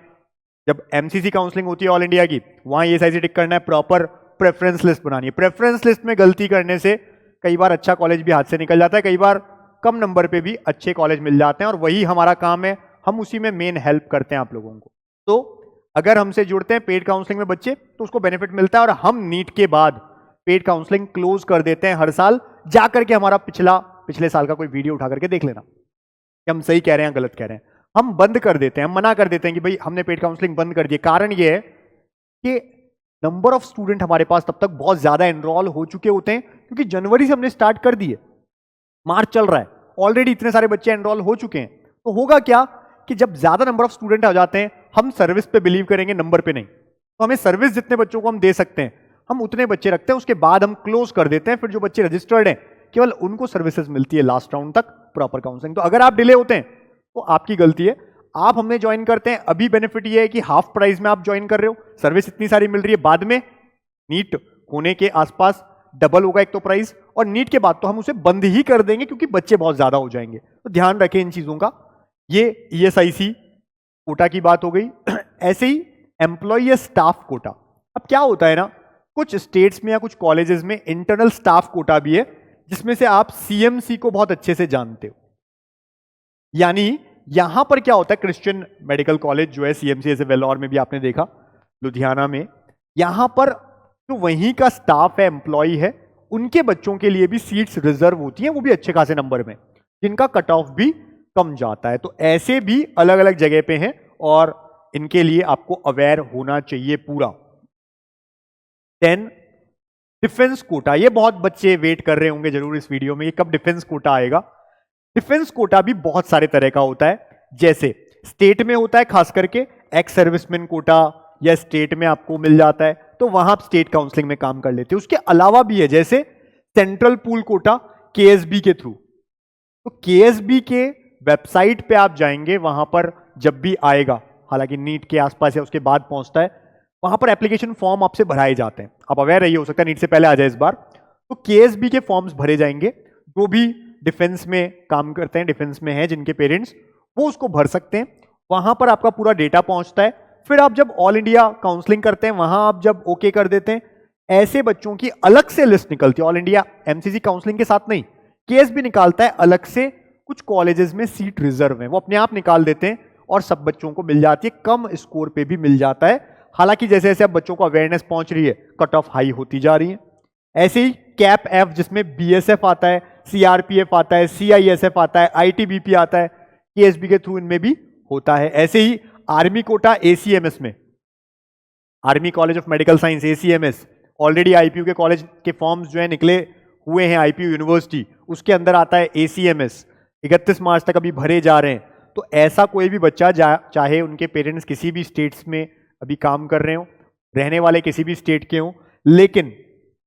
जब एमसीसी काउंसलिंग होती है ऑल इंडिया की, वहां ये साइज टिक करना है, प्रॉपर प्रेफरेंस लिस्ट बनानी है। प्रेफरेंस लिस्ट में गलती करने से कई बार अच्छा कॉलेज भी हाथ से निकल जाता है, कई बार कम नंबर पे भी अच्छे कॉलेज मिल जाते हैं, और वही हमारा काम है, हम उसी में मेन हेल्प करते हैं आप लोगों को। तो अगर हमसे जुड़ते हैं पेड काउंसलिंग में बच्चे तो उसको बेनिफिट मिलता है, और हम नीट के बाद पेड काउंसलिंग क्लोज कर देते हैं हर साल। जा करके हमारा पिछले साल का कोई वीडियो उठा करके देख लेना कि हम सही कह रहे हैं गलत कह रहे हैं। हम बंद कर देते हैं, हम मना कर देते हैं कि भाई हमने पेड काउंसलिंग बंद कर दी। कारण ये है कि नंबर ऑफ स्टूडेंट हमारे पास तब तक बहुत ज्यादा एनरोल हो चुके होते हैं, क्योंकि जनवरी से हमने स्टार्ट कर दिए, मार्च चल रहा है, ऑलरेडी इतने सारे बच्चे एनरोल हो चुके हैं। तो होगा क्या कि जब ज्यादा नंबर ऑफ स्टूडेंट आ जाते हैं, हम सर्विस पे बिलीव करेंगे, नंबर पे नहीं। तो हमें सर्विस जितने बच्चों को हम दे सकते हैं, हम उतने बच्चे रखते हैं, उसके बाद हम क्लोज कर देते हैं। फिर जो बच्चे रजिस्टर्ड हैं केवल उनको सर्विसेज मिलती है लास्ट राउंड तक प्रॉपर काउंसलिंग। तो अगर आप डिले होते हैं तो आपकी गलती है। आप हमें ज्वाइन करते हैं, अभी बेनिफिट ये है कि हाफ प्राइस में आप ज्वाइन कर रहे हो, सर्विस इतनी सारी मिल रही है। बाद में नीट होने के आसपास डबल होगा एक तो प्राइस, और नीट के बाद तो हम उसे बंद ही कर देंगे क्योंकि बच्चे बहुत ज्यादा हो जाएंगे। तो ध्यान रखें इन चीजों का। ये ESIC कोटा की बात हो गई। ऐसे ही एम्प्लॉय स्टाफ कोटा। अब क्या होता है ना, कुछ स्टेट्स में या कुछ कॉलेजेस में इंटरनल स्टाफ कोटा भी है, जिसमें से आप CMC को बहुत अच्छे से जानते हो। यानी यहां पर क्या होता है, क्रिश्चियन मेडिकल कॉलेज जो है CMC, जैसे वेलोर में भी आपने देखा, लुधियाना में, यहां पर जो वहीं का स्टाफ है, एम्प्लॉय है, उनके बच्चों के लिए भी सीट्स रिजर्व होती हैं, वो भी अच्छे खासे नंबर में, जिनका कट ऑफ भी कम जाता है। तो ऐसे भी अलग अलग जगह पे हैं, और इनके लिए आपको अवेयर होना चाहिए पूरा। 10 डिफेंस कोटा। ये बहुत बच्चे वेट कर रहे होंगे जरूर इस वीडियो में, ये कब डिफेंस कोटा आएगा। डिफेंस कोटा भी बहुत सारे तरह का होता है। जैसे स्टेट में होता है, खास करके एक्स सर्विसमैन कोटा या स्टेट में आपको मिल जाता है, तो वहां आप स्टेट काउंसलिंग में काम कर लेते हैं। उसके अलावा भी है, जैसे सेंट्रल पूल कोटा KSB के थ्रू। तो KSB के वेबसाइट पे आप जाएंगे, वहां पर जब भी आएगा, हालांकि नीट के आसपास या उसके बाद पहुंचता है, वहां पर एप्लीकेशन फॉर्म आपसे भराए जाते हैं। आप अवेयर रहिए, हो सकता है नीट से पहले आ जाए इस बार। तो KSB के फॉर्म्स भरे जाएंगे। जो भी डिफेंस में काम करते हैं, डिफेंस में है जिनके पेरेंट्स, वो उसको भर सकते हैं। वहां पर आपका पूरा डेटा पहुंचता है। फिर आप जब ऑल इंडिया काउंसलिंग करते हैं, वहां आप जब ओके कर देते हैं, ऐसे बच्चों की अलग से लिस्ट निकलती है। ऑल इंडिया MCC काउंसलिंग के साथ नहीं, KSB निकालता है अलग से। कुछ कॉलेजेस में सीट रिजर्व है, वो अपने आप निकाल देते हैं, और सब बच्चों को मिल जाती है, कम स्कोर पे भी मिल जाता है। हालांकि जैसे जैसे अब बच्चों को अवेयरनेस पहुंच रही है, कट ऑफ हाई होती जा रही है। ऐसे ही कैप F, जिसमें BSF आता है, CRPF आता है, CISF आता है, ITBP आता है, KSB के थ्रू इनमें भी होता है। ऐसे ही आर्मी कोटा ACMS में, army college of medical science ACMS, already IPU के कॉलेज के फॉर्म्स जो है निकले हुए हैं, IPU यूनिवर्सिटी, उसके अंदर आता है ACMS। 31 मार्च तक अभी भरे जा रहे हैं। तो ऐसा कोई भी बच्चा, चाहे उनके पेरेंट्स किसी भी स्टेट्स में अभी काम कर रहे हो, रहने वाले किसी भी स्टेट के हो, लेकिन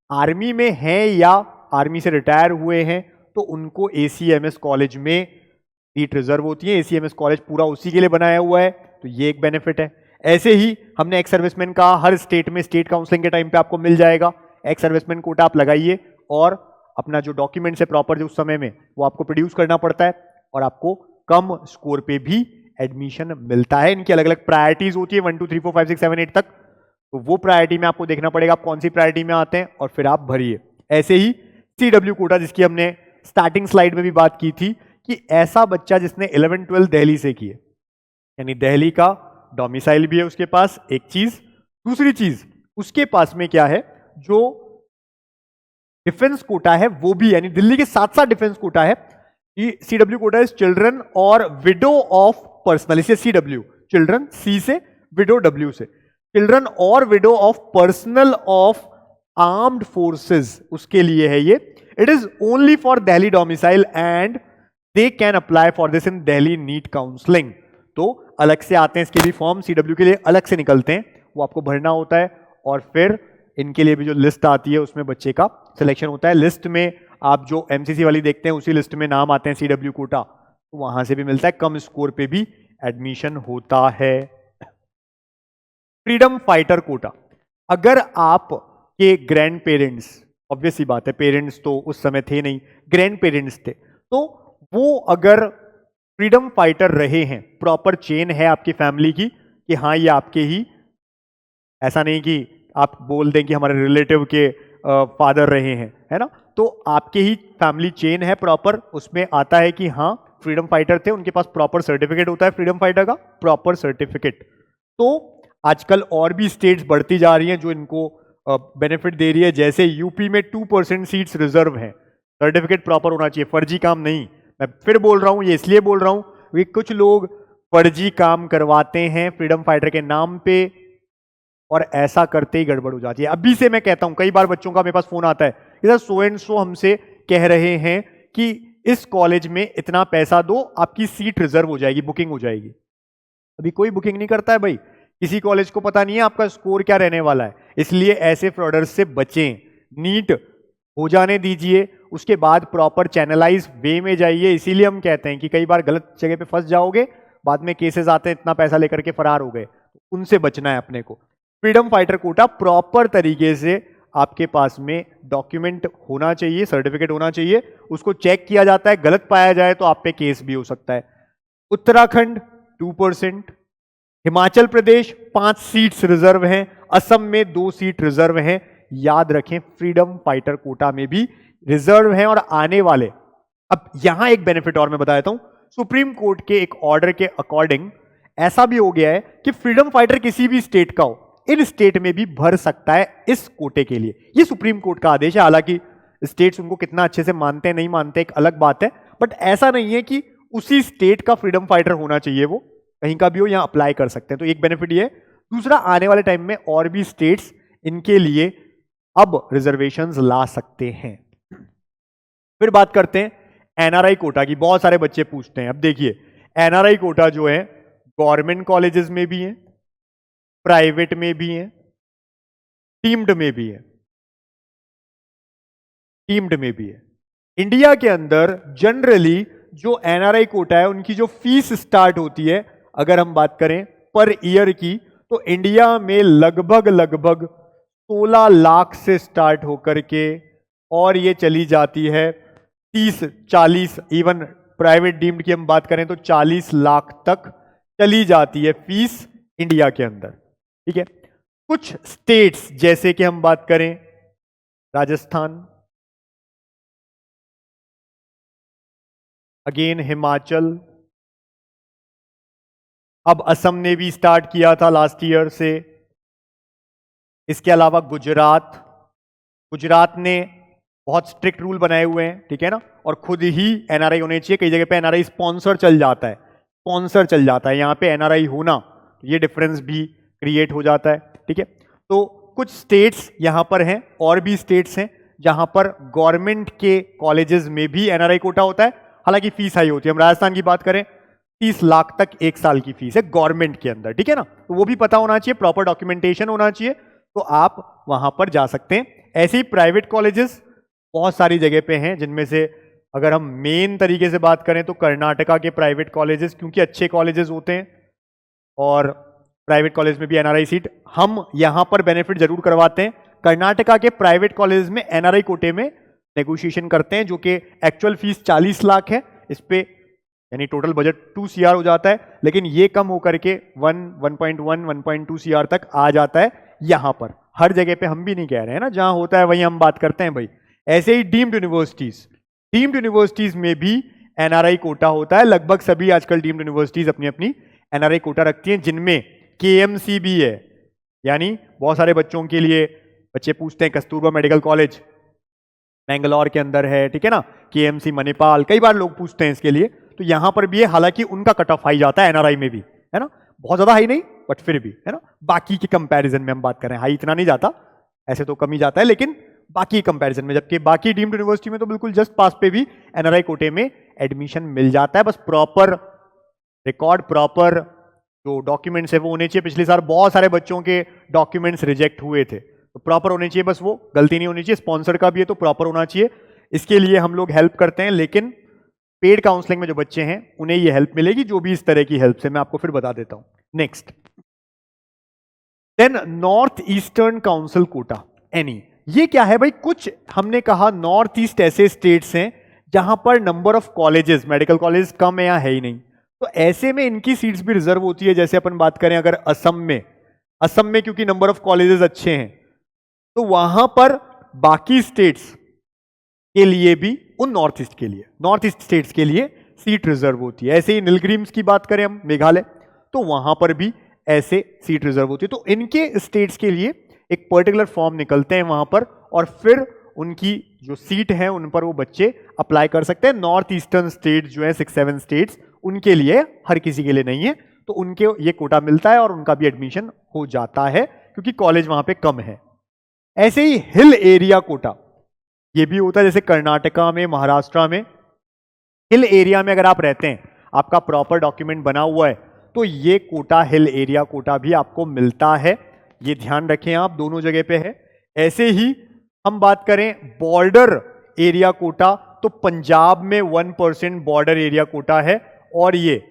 आर्मी में हैं या आर्मी से रिटायर हुए हैं, तो उनको ACMS कॉलेज में सीट रिजर्व होती है। ACMS कॉलेज पूरा उसी के लिए बनाया हुआ है, तो ये एक बेनिफिट है। ऐसे ही हमने एक्स सर्विसमैन का हर स्टेट में स्टेट काउंसलिंग के टाइम पे आपको मिल जाएगा। एक्स सर्विसमैन कोटा आप लगाइए, और अपना जो डॉक्यूमेंट्स है प्रॉपर जो उस समय में, वो आपको प्रोड्यूस करना पड़ता है, और आपको कम स्कोर पे भी एडमिशन मिलता है। इनकी अलग अलग प्रायोरिटीज होती है, 1 2 3 4 5 6 7 8 तक। तो वो प्रायोरिटी में आपको देखना पड़ेगा आप कौन सी प्रायोरिटी में आते हैं, और फिर आप भरिए। ऐसे ही CW कोटा, जिसकी हमने स्टार्टिंग स्लाइड में भी बात की थी, कि ऐसा बच्चा जिसने 11-12 दिल्ली से किए, यानी दिल्ली का डोमिसाइल भी है उसके पास, एक चीज। दूसरी चीज, उसके पास में क्या है, जो डिफेंस कोटा है वो भी, यानी दिल्ली के साथ साथ डिफेंस कोटा है। CW कोटा इज चिल्ड्रन और विडो ऑफ पर्सनल, इसे CW चिल्ड्रन, C से, विडो W से, चिल्ड्रन और widow of personnel of armed forces, उसके लिए है ये। It is only for Delhi domicile and they can apply for this in Delhi NEET counselling. तो अलग से आते हैं इसके लिए फॉर्म, CW के लिए अलग से निकलते हैं, वो आपको भरना होता है, और फिर इनके लिए भी जो लिस्ट आती है उसमें बच्चे का सिलेक्शन होता है। लिस्ट में आप जो MCC वाली देखते हैं, उसी लिस्ट में नाम आते हैं CW कोटा, तो वहां से भी मिलता है, कम स्कोर पे भी एडमिशन होता है। फ्रीडम फाइटर कोटा, अगर आप के ग्रैंड पेरेंट्स, ऑब्वियस ही बात है, पेरेंट्स तो उस समय थे नहीं, ग्रैंड पेरेंट्स थे, तो वो अगर फ्रीडम फाइटर रहे हैं, प्रॉपर चेन है आपकी फैमिली की, कि हाँ ये आपके ही, ऐसा नहीं कि आप बोल दें कि हमारे रिलेटिव के फादर रहे हैं, है ना, तो आपके ही फैमिली चेन है प्रॉपर, उसमें आता है कि हाँ फ्रीडम फाइटर थे, उनके पास प्रॉपर सर्टिफिकेट होता है फ्रीडम फाइटर का, प्रॉपर सर्टिफिकेट। तो आजकल और भी स्टेट्स बढ़ती जा रही हैं जो इनको बेनिफिट दे रही है, जैसे यूपी में 2% सीट्स रिजर्व हैं, सर्टिफिकेट प्रॉपर होना चाहिए, फर्जी काम नहीं। मैं फिर बोल रहा हूं, ये इसलिए बोल रहा हूं कि कुछ लोग फर्जी काम करवाते हैं फ्रीडम फाइटर के नाम पे, और ऐसा करते ही गड़बड़ हो जाती है। अभी से मैं कहता हूं, कई बार बच्चों का मेरे पास फोन आता है, इधर सो एंड सो हमसे कह रहे हैं कि इस कॉलेज में इतना पैसा दो, आपकी सीट रिजर्व हो जाएगी, बुकिंग हो जाएगी। अभी कोई बुकिंग नहीं करता है भाई, किसी कॉलेज को पता नहीं है आपका स्कोर क्या रहने वाला है, इसलिए ऐसे फ्रॉडर्स से बचें। नीट हो जाने दीजिए, उसके बाद प्रॉपर चैनलाइज वे में जाइए। इसीलिए हम कहते हैं कि कई बार गलत जगह पे फंस जाओगे, बाद में केसेस आते हैं इतना पैसा लेकर के फरार हो गए, उनसे बचना है अपने को। फ्रीडम फाइटर कोटा प्रॉपर तरीके से आपके पास में डॉक्यूमेंट होना चाहिए, सर्टिफिकेट होना चाहिए, उसको चेक किया जाता है, गलत पाया जाए तो आप पे केस भी हो सकता है। उत्तराखंड 2%, हिमाचल प्रदेश 5 सीट्स रिजर्व हैं, असम में 2 सीट रिजर्व हैं। याद रखें फ्रीडम फाइटर कोटा में भी रिजर्व हैं और आने वाले। अब यहां एक बेनिफिट और मैं बता देता हूं, सुप्रीम कोर्ट के एक ऑर्डर के अकॉर्डिंग ऐसा भी हो गया है कि फ्रीडम फाइटर किसी भी स्टेट का हो, इन स्टेट में भी भर सकता है इस कोटे के लिए। ये सुप्रीम कोर्ट का आदेश है, हालांकि स्टेट्स उनको कितना अच्छे से मानते हैं नहीं मानते एक अलग बात है, बट ऐसा नहीं है कि उसी स्टेट का फ्रीडम फाइटर होना चाहिए, वो कहीं का भी हो यहां अप्लाई कर सकते हैं। तो एक बेनिफिट ये है। दूसरा, आने वाले टाइम में और भी स्टेट्स इनके लिए अब रिजर्वेशंस ला सकते हैं। फिर बात करते हैं एनआरआई कोटा की, बहुत सारे बच्चे पूछते हैं। अब देखिए एनआरआई कोटा जो है गवर्नमेंट कॉलेजेस में भी है, प्राइवेट में भी है, डीम्ड में भी है, डीम्ड में भी है। इंडिया के अंदर जनरली जो एनआरआई कोटा है उनकी जो फीस स्टार्ट होती है, अगर हम बात करें पर ईयर की, तो इंडिया में लगभग 16 लाख से स्टार्ट होकर के और ये चली जाती है 30-40, इवन प्राइवेट डीम्ड की हम बात करें तो 40 लाख तक चली जाती है फीस इंडिया के अंदर, ठीक है। कुछ स्टेट्स जैसे कि हम बात करें राजस्थान, अगेन हिमाचल, अब असम ने भी स्टार्ट किया था लास्ट ईयर से, इसके अलावा गुजरात ने बहुत स्ट्रिक्ट रूल बनाए हुए हैं, ठीक है ना, और खुद ही एनआरआई होने चाहिए। कई जगह पे एनआरआई स्पॉन्सर चल जाता है, यहां पे एनआरआई होना, ये डिफरेंस भी क्रिएट हो जाता है, ठीक है। तो कुछ स्टेट्स यहां पर हैं, और भी स्टेट्स हैं जहां पर गवर्नमेंट के कॉलेजेस में भी एनआरआई कोटा होता है, हालांकि फीस हाई होती है। हम राजस्थान की बात करें 30 लाख तक एक साल की फीस है गवर्नमेंट के अंदर, ठीक है ना, तो वो भी पता होना चाहिए, प्रॉपर डॉक्यूमेंटेशन होना चाहिए, तो आप वहां पर जा सकते हैं। ऐसे ही प्राइवेट कॉलेजेस बहुत सारी जगह पे हैं, जिनमें से अगर हम मेन तरीके से बात करें तो कर्नाटका के प्राइवेट कॉलेजेस, क्योंकि अच्छे कॉलेजेस होते हैं और प्राइवेट कॉलेज में भी एनआरआई सीट हम यहां पर बेनिफिट जरूर करवाते हैं। कर्नाटका के प्राइवेट कॉलेज में एनआरआई कोटे में नेगोशिएशन करते हैं, जो कि एक्चुअल फीस 40 लाख है, इस पे यानी टोटल बजट 2 CR हो जाता है, लेकिन ये कम होकर के 1.2 CR तक आ जाता है। यहां पर हर जगह पे हम भी नहीं कह रहे हैं ना, जहां होता है वहीं हम बात करते हैं भाई। ऐसे ही डीम्ड यूनिवर्सिटीज में भी एनआरआई कोटा होता है। लगभग सभी आजकल डीम्ड यूनिवर्सिटीज अपनी अपनी एनआरआई कोटा रखती हैं, जिनमें केएमसी भी है, यानी बहुत सारे बच्चों के लिए, बच्चे पूछते हैं कस्तूरबा मेडिकल कॉलेज बेंगलोर के अंदर है, ठीक है ना, केएमसी मणिपाल, कई बार लोग पूछते हैं इसके लिए, तो यहां पर भी है। हालांकि उनका कट ऑफ हाई जाता है एनआरआई में भी, है ना, बहुत ज्यादा हाई नहीं बट फिर भी, है ना, बाकी के कंपैरिजन में हम बात करें हाई इतना नहीं जाता, ऐसे तो कम ही जाता है, लेकिन बाकी कंपैरिजन में, जबकि बाकी डीम्ड यूनिवर्सिटी में तो बिल्कुल जस्ट पास पे भी एनआरआई कोटे में एडमिशन मिल जाता है। बस प्रॉपर रिकॉर्ड, प्रॉपर जो डॉक्यूमेंट्स है वो होने चाहिए। पिछले साल बहुत सारे बच्चों के डॉक्यूमेंट्स रिजेक्ट हुए थे, तो प्रॉपर होने चाहिए, बस वो गलती नहीं होनी चाहिए। स्पॉन्सर का भी है तो प्रॉपर होना चाहिए, इसके लिए हम लोग हेल्प करते हैं, लेकिन पेड काउंसलिंग में जो बच्चे हैं उन्हें ये हेल्प मिलेगी, जो भी इस तरह की हेल्प से मैं आपको फिर बता देता हूं। Next, then north eastern council quota, any, ये क्या है भाई? कुछ हमने कहा नॉर्थ ईस्ट ऐसे स्टेट्स हैं जहां पर number of colleges, medical college कम है या है ही नहीं, तो ऐसे में इनकी सीट्स भी रिजर्व होती है। जैसे अपन बात करें अगर असम में क्योंकि नंबर ऑफ कॉलेजेस अच्छे हैं, तो वहां पर बाकी स्टेट्स के लिए भी, उन नॉर्थ ईस्ट स्टेट्स के लिए सीट रिजर्व होती है। ऐसे ही नीलगिरीम्स की बात करें हम, मेघालय, तो वहां पर भी ऐसे सीट रिजर्व होती है। तो इनके स्टेट्स के लिए एक पर्टिकुलर फॉर्म निकलते हैं वहां पर, और फिर उनकी जो सीट है उन पर वो बच्चे अप्लाई कर सकते हैं। नॉर्थ ईस्टर्न स्टेट जो है 6-7 स्टेट्स, उनके लिए, हर किसी के लिए नहीं है, तो उनके ये कोटा मिलता है और उनका भी एडमिशन हो जाता है क्योंकि कॉलेज वहां पे कम है। ऐसे ही हिल एरिया कोटा ये भी होता है। जैसे कर्नाटका में, महाराष्ट्र में हिल एरिया में अगर आप रहते हैं, आपका प्रॉपर डॉक्यूमेंट बना हुआ है, तो ये कोटा, हिल एरिया कोटा भी आपको मिलता है। ये ध्यान रखें आप, दोनों जगह पे है। ऐसे ही हम बात करें बॉर्डर एरिया कोटा, तो पंजाब में 1% बॉर्डर एरिया कोटा है, और ये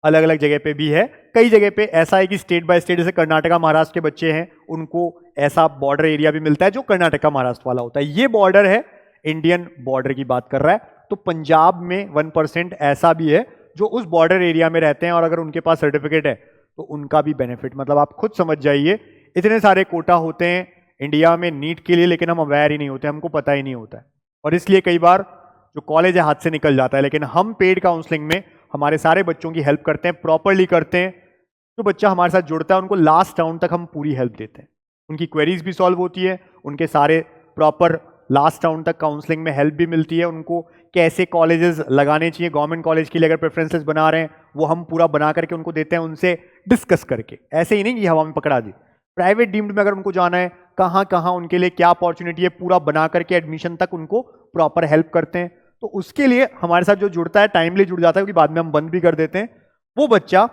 अलग अलग जगह पे भी है। कई जगह पे ऐसा है कि स्टेट बाय स्टेट, जैसे कर्नाटका महाराष्ट्र के बच्चे हैं, उनको ऐसा बॉर्डर एरिया भी मिलता है जो कर्नाटका महाराष्ट्र वाला होता है। ये बॉर्डर है, इंडियन बॉर्डर की बात कर रहा है। तो पंजाब में 1% ऐसा भी है जो उस बॉर्डर एरिया में रहते हैं, और अगर उनके पास सर्टिफिकेट है तो उनका भी बेनिफिट, मतलब आप खुद समझ जाइए, इतने सारे कोटा होते हैं इंडिया में नीट के लिए, लेकिन हम अवेयर ही नहीं होते, हमको पता ही नहीं होता है, और इसलिए कई बार जो कॉलेज है हाथ से निकल जाता है। लेकिन हम पेड काउंसलिंग में हमारे सारे बच्चों की हेल्प करते हैं, प्रॉपरली करते हैं। जो बच्चा हमारे साथ जुड़ता है उनको लास्ट राउंड तक हम पूरी हेल्प देते हैं, उनकी क्वेरीज भी सॉल्व होती है, उनके सारे प्रॉपर लास्ट राउंड तक काउंसलिंग में हेल्प भी मिलती है। उनको कैसे कॉलेजेस लगाने चाहिए, गवर्नमेंट कॉलेज के लिए अगर प्रेफरेंसेस बना रहे हैं, वो हम पूरा बना करके उनको देते हैं, उनसे डिस्कस करके। ऐसे ही नहीं कि हवा में पकड़ा दी। प्राइवेट डीम्ड में अगर उनको जाना है, कहाँ कहाँ उनके लिए क्या अपॉर्चुनिटी है, पूरा बना करके एडमिशन तक उनको प्रॉपर हेल्प करते हैं। तो उसके लिए हमारे साथ जो जुड़ता है, टाइमली जुड़ जाता है, क्योंकि बाद में हम बंद भी कर देते हैं, वो बच्चा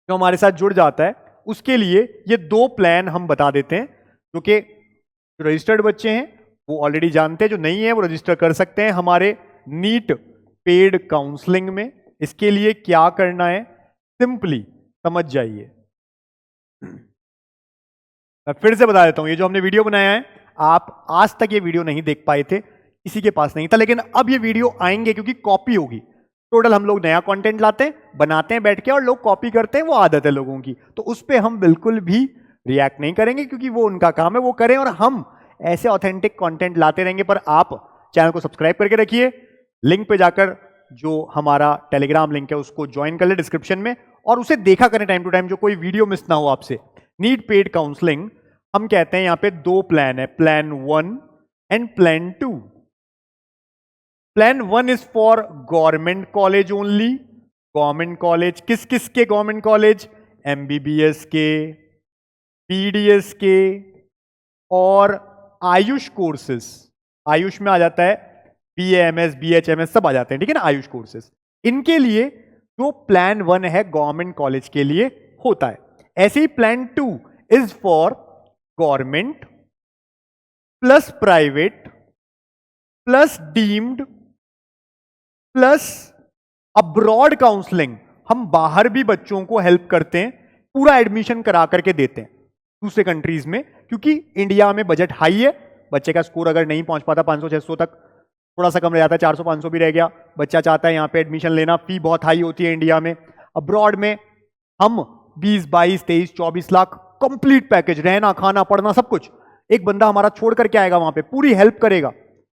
जो हमारे साथ जुड़ जाता है, उसके लिए ये 2 प्लान हम बता देते हैं, जो कि जो रजिस्टर्ड बच्चे हैं वो ऑलरेडी जानते हैं, जो नहीं है वो रजिस्टर कर सकते हैं हमारे नीट पेड काउंसलिंग में। इसके लिए क्या करना है, सिंपली समझ जाइए। मैं फिर से बता देता हूं, ये जो हमने वीडियो बनाया है, आप आज तक ये वीडियो नहीं देख पाए थे, किसी के पास नहीं था, लेकिन अब ये वीडियो आएंगे क्योंकि कॉपी होगी। टोटल हम लोग नया कंटेंट लाते हैं, बनाते हैं बैठ के, और लोग कॉपी करते हैं, वो आदत है लोगों की, तो उस पर हम बिल्कुल भी रिएक्ट नहीं करेंगे, क्योंकि वो उनका काम है, वो करें, और हम ऐसे ऑथेंटिक कंटेंट लाते रहेंगे। पर आप चैनल को सब्सक्राइब करके रखिए, लिंक पे जाकर जो हमारा टेलीग्राम लिंक है उसको ज्वाइन कर ले डिस्क्रिप्शन में, और उसे देखा करें टाइम टू टाइम, जो कोई वीडियो मिस ना हो आपसे। नीट पेड काउंसलिंग हम कहते हैं, यहां पे 2 प्लान है, plan 1 and plan 2। Plan 1 is for government college only. Government college, किस किस के गवर्नमेंट कॉलेज, MBBS के, PDS के, और आयुष कोर्सेस। आयुष में आ जाता है BAMS, BHMS सब आ जाते हैं, ठीक है ना, आयुष कोर्सेस। इनके लिए जो प्लान 1 है गवर्नमेंट कॉलेज के लिए होता है। ऐसे ही plan 2 is for government plus private plus deemed plus abroad counselling. हम बाहर भी बच्चों को हेल्प करते हैं, पूरा एडमिशन करा करके देते हैं दूसरे कंट्रीज में, क्योंकि इंडिया में बजट हाई है। बच्चे का स्कोर अगर नहीं पहुंच पाता 500-600 तक, थोड़ा सा कम रह जाता है, 400-500 भी रह गया, बच्चा चाहता है यहाँ पे एडमिशन लेना, फी बहुत हाई होती है इंडिया में। अब्रॉड में हम 20, 22, 23, 24 लाख कंप्लीट पैकेज, रहना खाना पढ़ना सब कुछ, एक बंदा हमारा छोड़ करके आएगा वहां पे, पूरी हेल्प करेगा,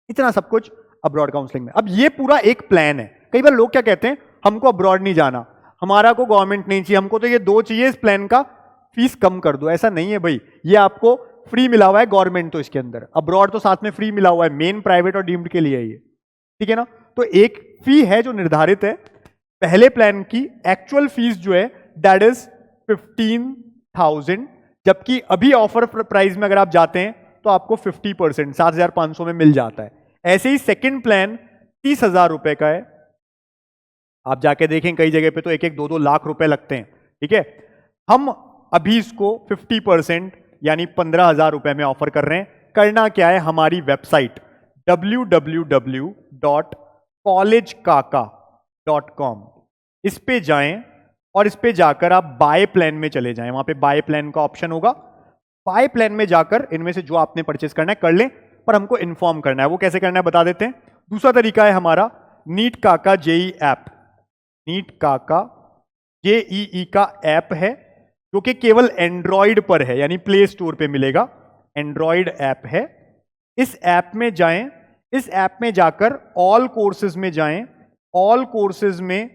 इतना सब कुछ अब्रॉड काउंसलिंग में। अब ये पूरा एक प्लान है। कई बार लोग क्या कहते हैं, हमको अब्रॉड नहीं जाना, हमारा को गवर्नमेंट नहीं चाहिए, हमको तो ये 2 चाहिए, इस प्लान का फीस कम कर दो। ऐसा नहीं है भाई, ये आपको फ्री मिला हुआ है, गवर्नमेंट तो इसके अंदर, अब्रॉड तो साथ में फ्री मिला हुआ है, मेन प्राइवेट और डीम्ड के लिए ये, ठीक है ना। तो एक फी है जो निर्धारित है। पहले प्लान की एक्चुअल फीस जो है दैट इज 15,000, जबकि अभी ऑफर प्राइस में अगर आप जाते हैं तो आपको 50%, 7,500 में मिल जाता है। ऐसे ही सेकंड प्लान 30,000 रुपए का है। आप जाके देखें कई जगह पे तो 1-1, 2-2 लाख रुपए लगते हैं, ठीक है। हम अभी इसको 50% यानी 15,000 रुपए में ऑफर कर रहे हैं। करना क्या है, हमारी वेबसाइट www.collegekaka.com, इस पे जाएं और इस पे जाकर आप बाय प्लान में चले जाएं। वहां पे बाय प्लान का ऑप्शन होगा, बाय प्लान में जाकर इनमें से जो आपने परचेस करना है कर लें, पर हमको इन्फॉर्म करना है। वो कैसे करना है बता देते हैं। दूसरा तरीका है हमारा नीट काका जेई ऐप, नीट काका JEE का ऐप है जो कि केवल एंड्रॉयड पर है, यानी प्ले स्टोर पे मिलेगा, एंड्रॉयड ऐप है। इस ऐप में जाएं, इस ऐप में जाकर ऑल कोर्सेज में जाएं, ऑल कोर्सेज में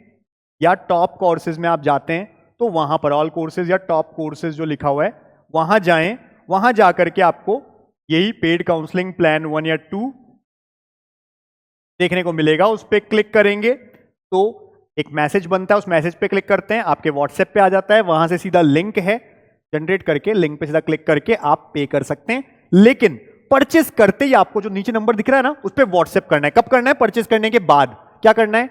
या टॉप कोर्सेज में आप जाते हैं तो वहां पर ऑल कोर्सेज या टॉप कोर्सेज जो लिखा हुआ है वहां जाएं, वहां जाकर के आपको यही पेड काउंसलिंग प्लान 1 या 2 देखने को मिलेगा। उस पर क्लिक करेंगे तो एक मैसेज बनता है, उस मैसेज पे क्लिक करते हैं, आपके व्हाट्सएप पे आ जाता है, वहां से सीधा लिंक है जनरेट करके, लिंक पे सीधा क्लिक करके आप पे कर सकते हैं। लेकिन परचेस करते ही आपको जो नीचे नंबर दिख रहा है ना, उस पर व्हाट्सएप करना है। कब करना है? परचेस करने के बाद। क्या करना है?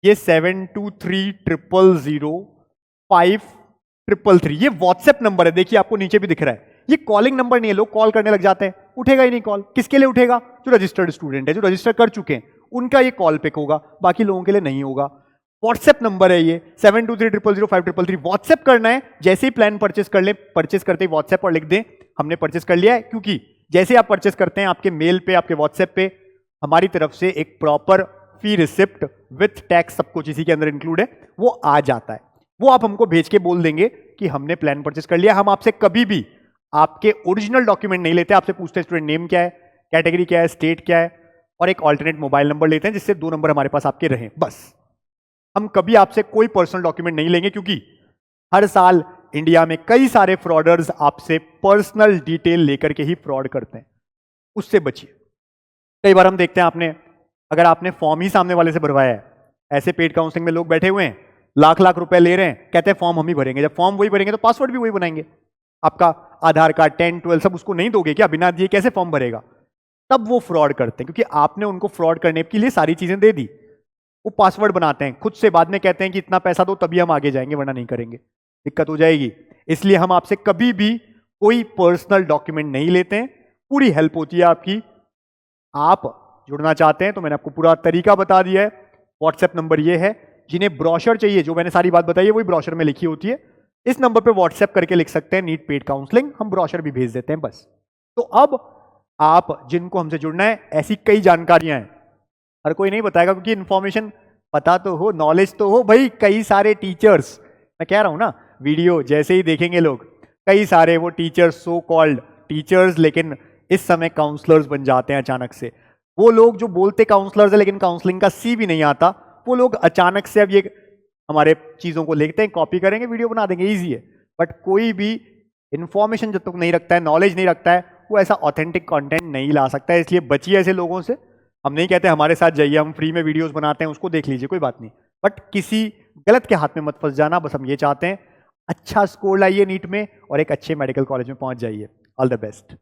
ये 72300533 ये व्हाट्सएप नंबर है, देखिए आपको नीचे भी दिख रहा है। ये कॉलिंग नंबर नहीं है, लोग कॉल करने लग जाते हैं, उठेगा ही नहीं कॉल। किसके लिए उठेगा? जो रजिस्टर्ड स्टूडेंट है, जो रजिस्टर कर चुके हैं, उनका ये कॉल पिक होगा, बाकी लोगों के लिए नहीं होगा। व्हाट्सएप नंबर है ये 72300533 व्हाट्सएप करना है। जैसे ही प्लान परचेस कर ले, परचेस करते ही व्हाट्सएप पर लिख दें हमने परचेस कर लिया है, क्योंकि जैसे आप परचेस करते हैं आपके मेल पे, आपके व्हाट्सएप पे हमारी तरफ से एक proper fee receipt with tax, सब कुछ इसी के अंदर इंक्लूड है, वो आ जाता है। वो आप हमको भेज के बोल देंगे कि हमने प्लान परचेस कर लिया। हम आपसे कभी भी आपके ओरिजिनल डॉक्यूमेंट नहीं लेते, आपसे पूछते हैं स्टूडेंट नेम क्या है, कैटेगरी क्या है, स्टेट क्या है, और एक ऑल्टरनेट मोबाइल नंबर लेते हैं जिससे 2 नंबर हमारे पास आपके रहें, बस। हम कभी आपसे कोई पर्सनल डॉक्यूमेंट नहीं लेंगे, क्योंकि हर साल इंडिया में कई सारे फ्रॉडर्स आपसे पर्सनल डिटेल लेकर के ही फ्रॉड करते हैं, उससे बचिए। कई बार हम देखते हैं, अगर आपने फॉर्म ही सामने वाले से भरवाया है, ऐसे पेड काउंसलिंग में लोग बैठे हुए हैं, लाख लाख रुपए ले रहे हैं, कहते हैं फॉर्म हम ही भरेंगे। जब फॉर्म वही भरेंगे तो पासवर्ड भी वही बनाएंगे, आपका आधार कार्ड 10, 12 सब उसको नहीं दोगे क्या? बिना दिए कैसे फॉर्म भरेगा? तब वो फ्रॉड करते हैं, क्योंकि आपने उनको फ्रॉड करने के लिए सारी चीजें दे दी। वो पासवर्ड बनाते हैं खुद से, बाद में कहते हैं कि इतना पैसा दो तभी हम आगे जाएंगे, वरना नहीं करेंगे, दिक्कत हो जाएगी। इसलिए हम आपसे कभी भी कोई पर्सनल डॉक्यूमेंट नहीं लेते हैं, पूरी हेल्प होती है आपकी। आप जुड़ना चाहते हैं तो मैंने आपको पूरा तरीका बता दिया है। व्हाट्सएप नंबर ये है, जिन्हें ब्रोशर चाहिए, जो मैंने सारी बात बताई है वही ब्रोशर में लिखी होती है, इस नंबर पे व्हाट्सएप करके लिख सकते हैं नीट पेड काउंसलिंग, हम ब्रोशर भी भेज देते हैं, बस। तो अब आप जिनको हमसे जुड़ना है, ऐसी कई जानकारियां हैं, हर कोई नहीं बताएगा, क्योंकि इंफॉर्मेशन पता तो हो, नॉलेज तो हो भाई। कई सारे टीचर्स, मैं कह रहा हूं ना, वीडियो जैसे ही देखेंगे लोग, कई सारे वो टीचर्स, सो कॉल्ड टीचर्स, लेकिन इस समय काउंसलर्स बन जाते हैं अचानक से। वो लोग जो बोलते काउंसलर्स है लेकिन काउंसलिंग का सी भी नहीं आता, वो लोग अचानक से अब ये हमारे चीजों को लिखते हैं, कॉपी करेंगे, वीडियो बना देंगे, ईजी है। बट कोई भी इंफॉर्मेशन जब तक नहीं रखता है, नॉलेज नहीं रखता है, वो ऐसा ऑथेंटिक कंटेंट नहीं ला सकता है। इसलिए बचिए ऐसे लोगों से। हम नहीं कहते हमारे साथ जाइए, हम फ्री में वीडियोस बनाते हैं, उसको देख लीजिए, कोई बात नहीं, बट किसी गलत के हाथ में मत फंस जाना। बस हम ये चाहते हैं अच्छा स्कोर लाइए नीट में और एक अच्छे मेडिकल कॉलेज में पहुंच जाइए। All the best.